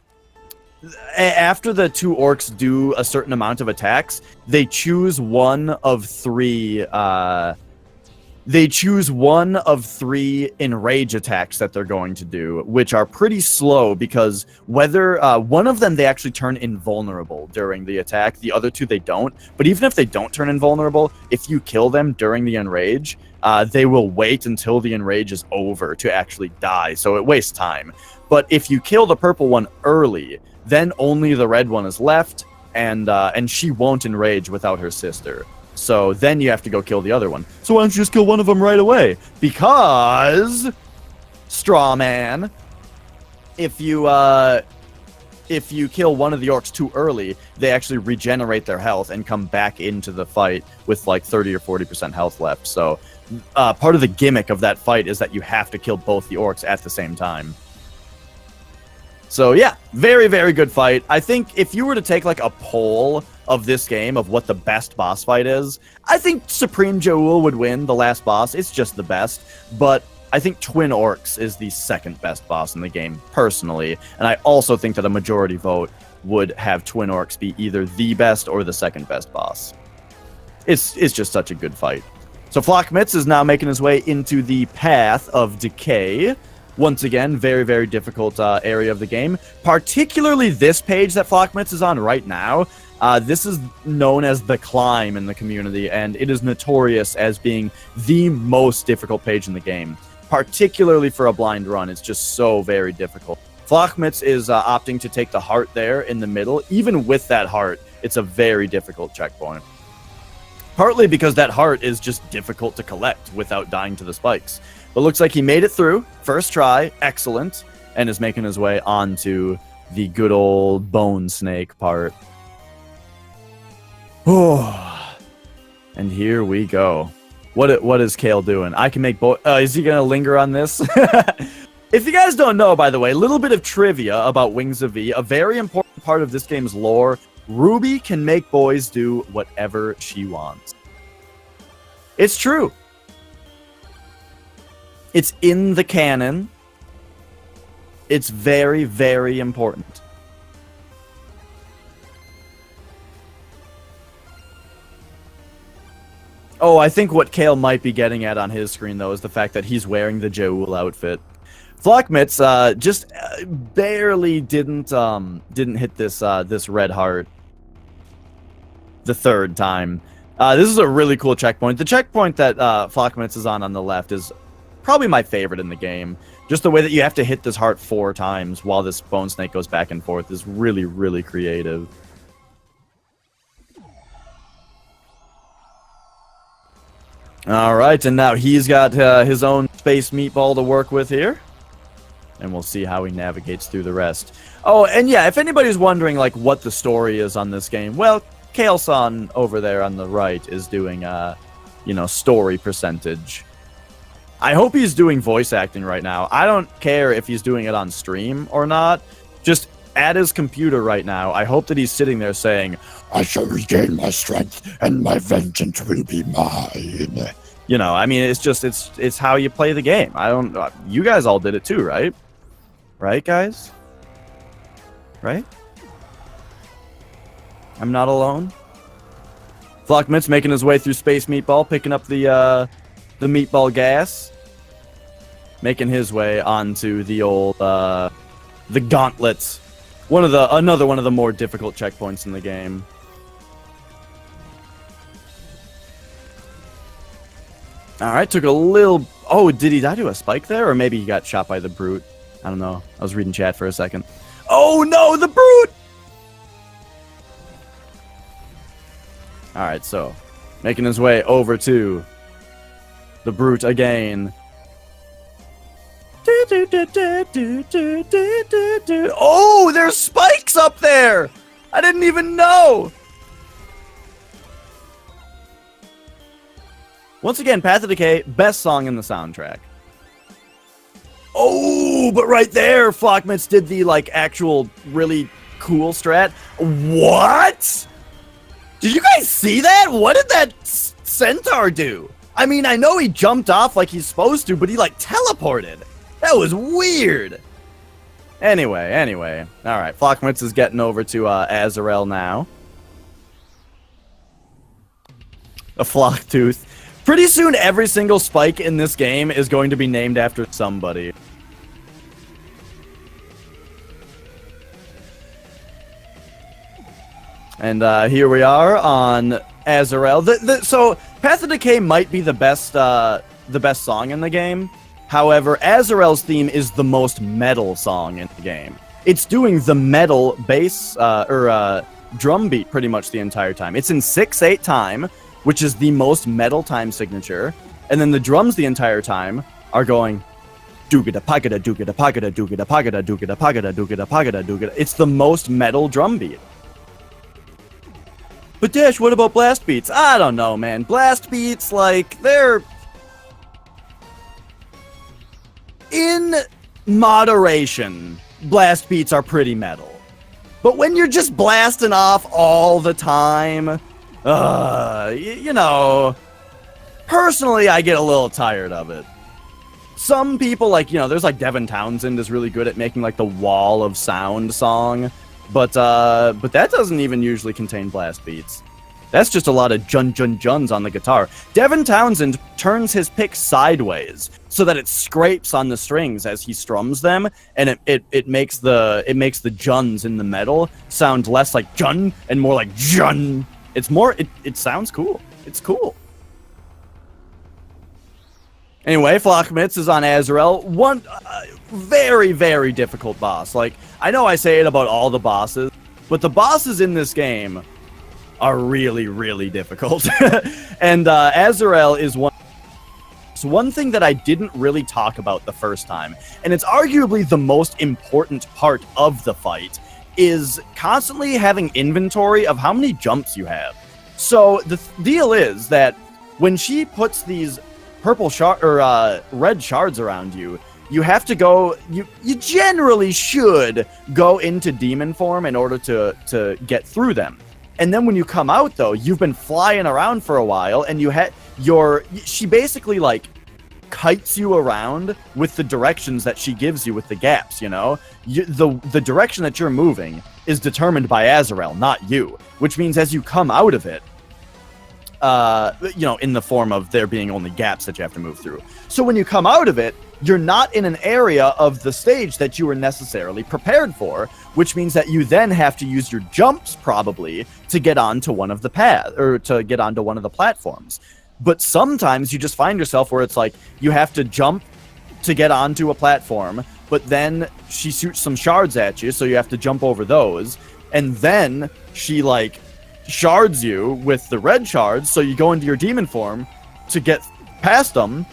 the two orcs do a certain amount of attacks, they choose one of three enrage attacks that they're going to do, which are pretty slow because whether one of them they actually turn invulnerable during the attack, the other two they don't. But even if they don't turn invulnerable, if you kill them during the enrage, they will wait until the enrage is over to actually die, so it wastes time. But if you kill the purple one early, then only the red one is left, and she won't enrage without her sister. So then you have to go kill the other one. So why don't you just kill one of them right away? Because straw man, if you kill one of the orcs too early, they actually regenerate their health and come back into the fight with like 30 or 40% health left. So part of the gimmick of that fight is that you have to kill both the orcs at the same time. So yeah, very, very good fight. I think if you were to take like a poll of this game of what the best boss fight is, I think Supreme Joel would win the last boss. It's just the best. But I think Twin Orcs is the second best boss in the game, personally. And I also think that a majority vote would have Twin Orcs be either the best or the second best boss. It's just such a good fight. So Flachmitz is now making his way into the Path of Decay. Once again, very, very difficult area of the game. Particularly this page that Flachmitz is on right now. This is known as the Climb in the community, and it is notorious as being the most difficult page in the game. Particularly for a blind run, it's just so very difficult. Flachmitz is opting to take the heart there in the middle. Even with that heart, it's a very difficult checkpoint. Partly because that heart is just difficult to collect without dying to the spikes. But looks like he made it through. First try, excellent, and is making his way onto the good old bone snake part. Oh, and here we go. What is Kayle doing? I can make both. Is he gonna linger on this? If you guys don't know, by the way, a little bit of trivia about Wings of V. A very important part of this game's lore: Ruby can make boys do whatever she wants. It's true. It's in the canon. It's very, very important. Oh, I think what Kayle might be getting at on his screen, though, is the fact that he's wearing the Joel outfit. Flachmitz just barely didn't hit this red heart the third time. This is a really cool checkpoint. The checkpoint that Flachmitz is on the left is probably my favorite in the game. Just the way that you have to hit this heart 4 times while this bone snake goes back and forth is really, really creative. Alright, and now he's got his own space meatball to work with here. and we'll see how he navigates through the rest. Oh, and yeah, if anybody's wondering like what the story is on this game, well, KayleSan over there on the right is doing story percentage. I hope he's doing voice acting right now. I don't care if he's doing it on stream or not. Just at his computer right now, I hope that he's sitting there saying, "I shall regain my strength, and my vengeance will be mine." You know, I mean, it's how you play the game. You guys all did it too, right? Right, guys? Right? I'm not alone. Flachmitz making his way through Space Meatball, picking up the meatball gas, making his way onto the old the gauntlets. Another one of the more difficult checkpoints in the game. Alright, took a little... Oh, did he die to a spike there? Or maybe he got shot by the brute. I don't know. I was reading chat for a second. Oh no, the brute! Alright, so making his way over to the brute again. Oh, there's spikes up there! I didn't even know! Once again, Path of Decay, best song in the soundtrack. Oh, but right there, Flachmitz did the, like, actual really cool strat. What? Did you guys see that? What did that centaur do? I mean, I know he jumped off like he's supposed to, but he, like, teleported. That was weird. Anyway. All right, Flachmitz is getting over to Azrael now. A Flocktooth. Pretty soon, every single spike in this game is going to be named after somebody. And here we are on Azrael. So, Path of Decay might be the best song in the game. However, Azrael's theme is the most metal song in the game. It's doing the metal bass drum beat pretty much the entire time. It's in 6/8 time, which is the most metal time signature, and then the drums the entire time are going doogada pagada doogada pagada doogada pagada doogada pagada doogada pagada doogada. It's the most metal drum beat. But Dash, what about blast beats? I don't know, man. Blast beats, like, they're in moderation. Blast beats are pretty metal. But when you're just blasting off all the time, you know, personally, I get a little tired of it. Some people, like, you know, there's like Devin Townsend is really good at making like the wall of sound song, but that doesn't even usually contain blast beats. That's just a lot of juns on the guitar. Devin Townsend turns his pick sideways so that it scrapes on the strings as he strums them, and it makes the juns in the metal sound less like jun and more like jun. It's more, it sounds cool. It's cool. Anyway, Flachmitz is on Azrael. One very, very difficult boss. Like, I know I say it about all the bosses, but the bosses in this game are really, really difficult. And Azrael is one. So one thing that I didn't really talk about the first time, and it's arguably the most important part of the fight, is constantly having inventory of how many jumps you have. So the deal is that when she puts these purple red shards around you, you have to go. You generally should go into demon form in order to get through them. And then when you come out, though, you've been flying around for a while, and she basically like kites you around with the directions that she gives you with the gaps. You know, the direction that you're moving is determined by Azrael, not you. Which means as you come out of it, you know, in the form of there being only gaps that you have to move through. So when you come out of it, you're not in an area of the stage that you were necessarily prepared for, which means that you then have to use your jumps probably to get onto one of the to get onto one of the platforms. But sometimes you just find yourself where it's like you have to jump to get onto a platform, but then she shoots some shards at you, so you have to jump over those, and then she like shards you with the red shards, so you go into your demon form to get past them.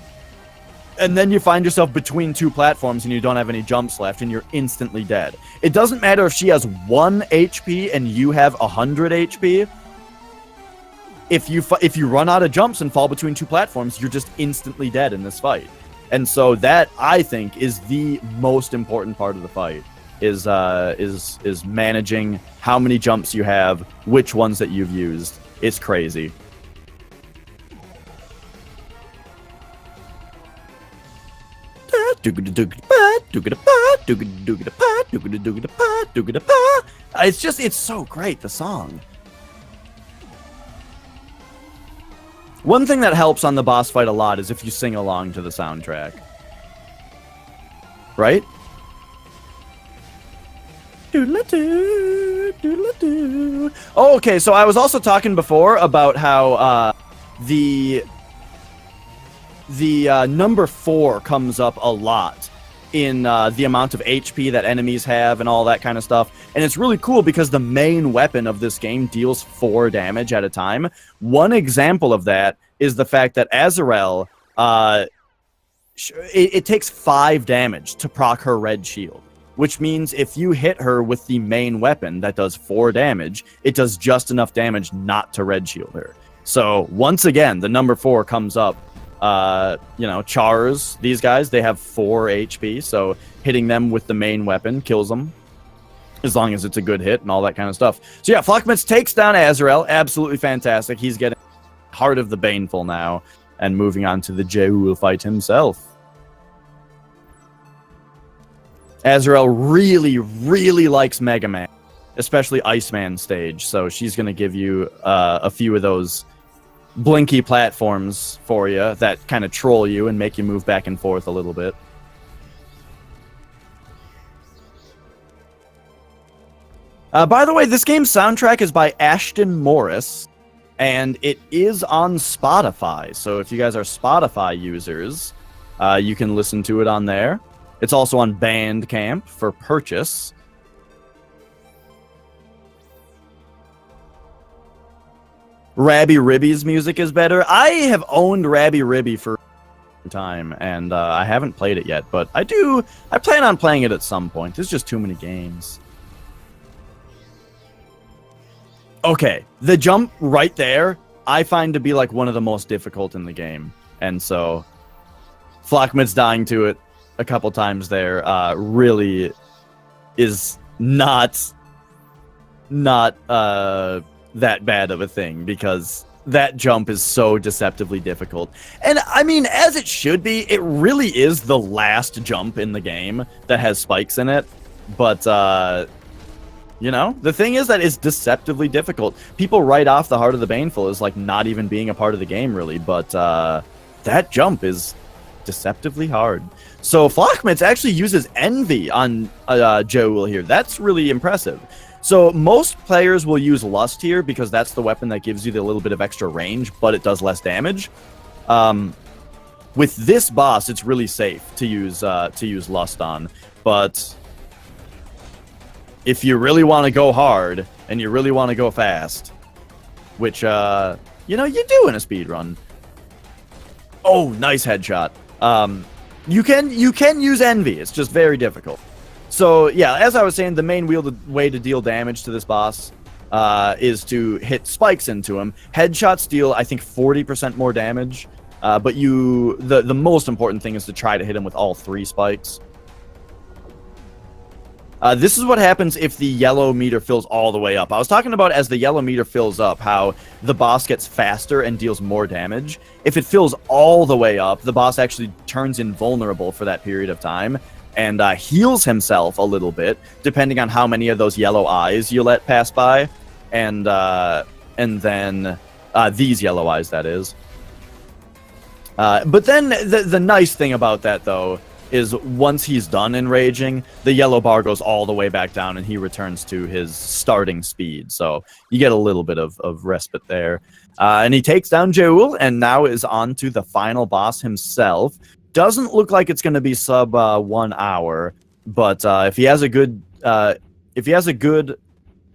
and then you find yourself between two platforms and you don't have any jumps left and you're instantly dead. It doesn't matter if she has 1 HP and you have 100 HP. If you run out of jumps and fall between two platforms, you're just instantly dead in this fight. And so that, I think, is the most important part of the fight, is managing how many jumps you have, which ones that you've used. It's crazy. It's so great, the song. One thing that helps on the boss fight a lot is if you sing along to the soundtrack. Right? Oh, okay, so I was also talking before about how the number 4 comes up a lot in the amount of HP that enemies have and all that kind of stuff. And it's really cool because the main weapon of this game deals 4 damage at a time. One example of that is the fact that Azrael, it takes 5 damage to proc her red shield, which means if you hit her with the main weapon that does 4 damage, it does just enough damage not to red shield her. So once again, the number 4 comes up. Chars, these guys, they have 4 HP, so hitting them with the main weapon kills them, as long as it's a good hit and all that kind of stuff. So yeah, flachmitz takes down Azrael, absolutely fantastic. He's getting Heart of the Baneful now, and moving on to the Jeul fight himself. Azrael really, really likes Mega Man, especially Iceman stage, so she's going to give you a few of those blinky platforms for you that kind of troll you and make you move back and forth a little bit. By the way, this game's soundtrack is by Ashton Morris, and it is on Spotify. So if you guys are Spotify users, you can listen to it on there. It's also on Bandcamp for purchase. Rabby Ribby's music is better. I have owned Rabby Ribby for a time, and I haven't played it yet, but I plan on playing it at some point. There's just too many games. Okay, the jump right there, I find to be like one of the most difficult in the game. And so, flachmitz dying to it a couple times there really is not that bad of a thing, because that jump is so deceptively difficult. And I mean, as it should be, it really is the last jump in the game that has spikes in it. But, the thing is that it's deceptively difficult. People write off the Heart of the Baneful as like not even being a part of the game, really. But that jump is deceptively hard. So flachmitz actually uses Envy on Jeul here. That's really impressive. So most players will use Lust here because that's the weapon that gives you the little bit of extra range, but it does less damage. With this boss, it's really safe to use Lust on. But if you really want to go hard and you really want to go fast, which you do in a speed run. Oh, nice headshot. You can use Envy. It's just very difficult. So, yeah, as I was saying, the main way to deal damage to this boss is to hit spikes into him. Headshots deal, I think, 40% more damage, but the most important thing is to try to hit him with all 3 spikes. This is what happens if the yellow meter fills all the way up. I was talking about as the yellow meter fills up, how the boss gets faster and deals more damage. If it fills all the way up, the boss actually turns invulnerable for that period of time, and heals himself a little bit, depending on how many of those yellow eyes you let pass by, and then these yellow eyes, that is. But then the nice thing about that, though, is once he's done enraging, the yellow bar goes all the way back down, and he returns to his starting speed. So you get a little bit of respite there. And he takes down Jeul, and now is on to the final boss himself. Doesn't look like it's going to be sub 1 hour, but if he has a good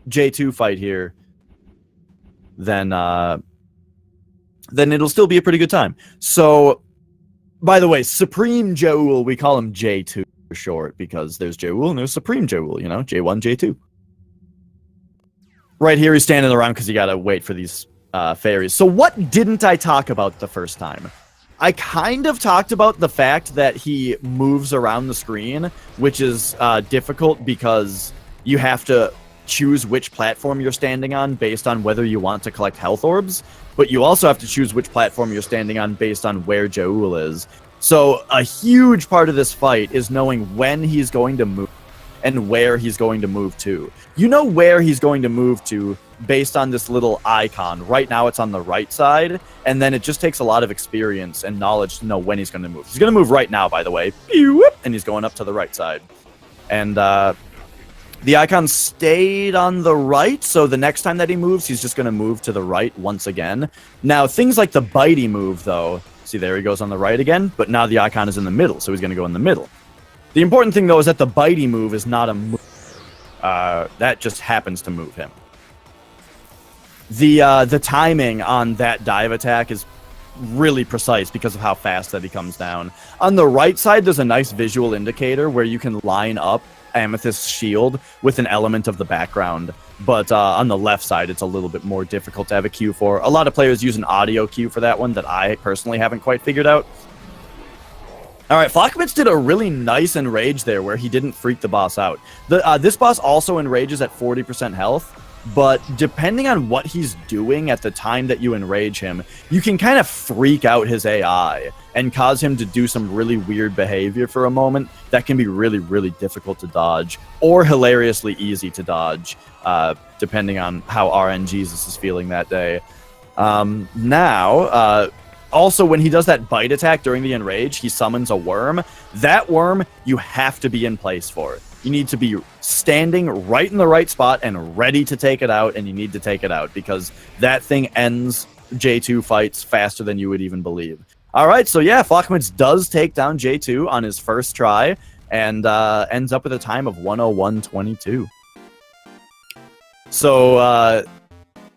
J2 fight here, then it'll still be a pretty good time. So By the way, Supreme Joul, we call him J2 for short, because there's Joul and there's Supreme Joul, you know, J1, J2. Right here, he's standing around because you gotta wait for these fairies. So what didn't I talk about the first time? I kind of talked about the fact that he moves around the screen, which is difficult because you have to choose which platform you're standing on based on whether you want to collect health orbs, but you also have to choose which platform you're standing on based on where Joul is. So a huge part of this fight is knowing when he's going to move and where he's going to move to. You know where he's going to move to based on this little icon. Right now it's on the right side, and then it just takes a lot of experience and knowledge to know when he's going to move. He's going to move right now, by the way, and he's going up to the right side. And the icon stayed on the right, so the next time that he moves, he's just going to move to the right once again. Now, things like the bitey move, though, see, there he goes on the right again, but now the icon is in the middle, so he's going to go in the middle. The important thing, though, is that the bitey move is not a move. That just happens to move him. The timing on that dive attack is really precise because of how fast that he comes down. On the right side, there's a nice visual indicator where you can line up Amethyst's shield with an element of the background. But on the left side, it's a little bit more difficult to have a cue for. A lot of players use an audio cue for that one that I personally haven't quite figured out. All right, flachmitz did a really nice enrage there where he didn't freak the boss out. This boss also enrages at 40% health, but depending on what he's doing at the time that you enrage him, you can kind of freak out his AI and cause him to do some really weird behavior for a moment that can be really, really difficult to dodge or hilariously easy to dodge, depending on how RNGesus is feeling that day. Also, when he does that bite attack during the enrage, he summons a worm. That worm, you have to be in place for. You need to be standing right in the right spot and ready to take it out, and you need to take it out because that thing ends J2 fights faster than you would even believe. All right, so yeah, flachmitz does take down J2 on his first try and ends up with a time of 101.22. So,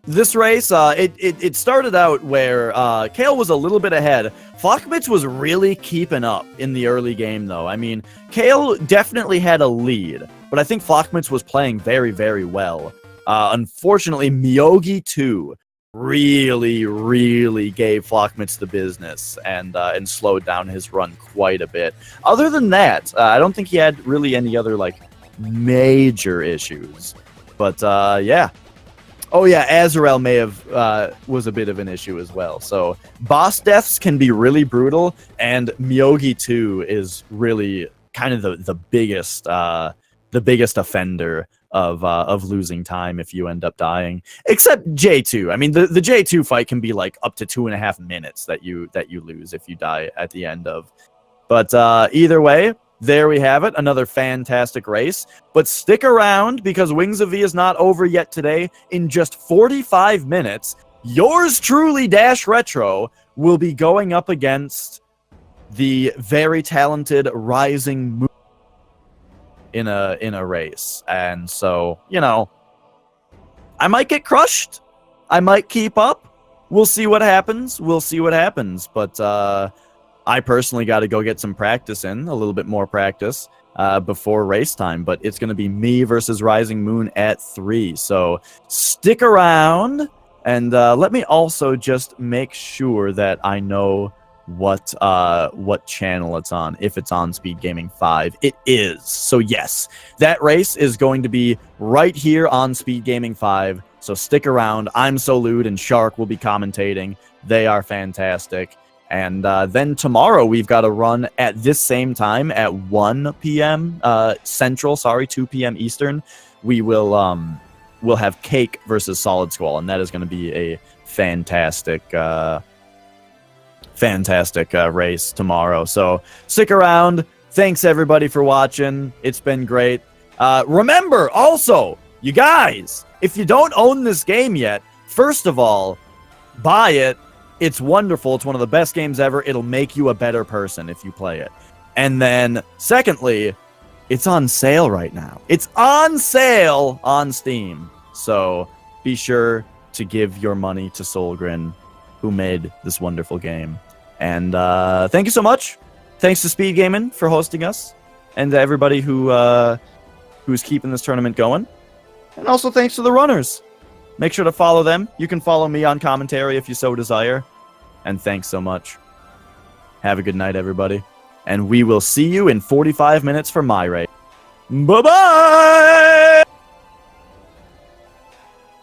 this race, it started out where Kayle was a little bit ahead. flachmitz was really keeping up in the early game, though. I mean, Kayle definitely had a lead, but I think flachmitz was playing very, very well. Unfortunately, Myogi 2 really, really gave flachmitz the business and slowed down his run quite a bit. Other than that, I don't think he had really any other, like, major issues. But, yeah. Oh yeah, Azrael may have was a bit of an issue as well. So boss deaths can be really brutal, and Myogi 2 is really kind of the biggest offender of losing time if you end up dying. Except J2. I mean, the J2 fight can be like up to 2.5 minutes that you lose if you die at the end of. But either way, there we have it, another fantastic race. But stick around, because Wings of V is not over yet today. In just 45 minutes, yours truly, Dash Retro, will be going up against the very talented Rising Moon in a race. And so, you know, I might get crushed. I might keep up. We'll see what happens. But, I personally got to go get some practice in, a little bit more practice before race time. But it's going to be me versus Rising Moon at 3. So stick around, and let me also just make sure that I know what channel it's on. If it's on Speed Gaming 5, it is. So yes, that race is going to be right here on Speed Gaming 5. So stick around. I'm Solud and Shark will be commentating. They are fantastic. And then tomorrow we've got a run at this same time at 1 p.m. Central, 2 p.m. Eastern. We'll have Cake versus Solid Squall, and that is going to be a fantastic race tomorrow. So stick around. Thanks everybody for watching. It's been great. Remember also, you guys, if you don't own this game yet, first of all, buy it. It's wonderful. It's one of the best games ever. It'll make you a better person if you play it. And then, secondly, it's on sale right now. It's on sale on Steam. So be sure to give your money to Solgren, who made this wonderful game. And thank you so much. Thanks to Speed Gaming for hosting us, and to everybody who's keeping this tournament going. And also thanks to the runners. Make sure to follow them. You can follow me on commentary if you so desire. And thanks so much. Have a good night, everybody. And we will see you in 45 minutes for my race. Bye-bye!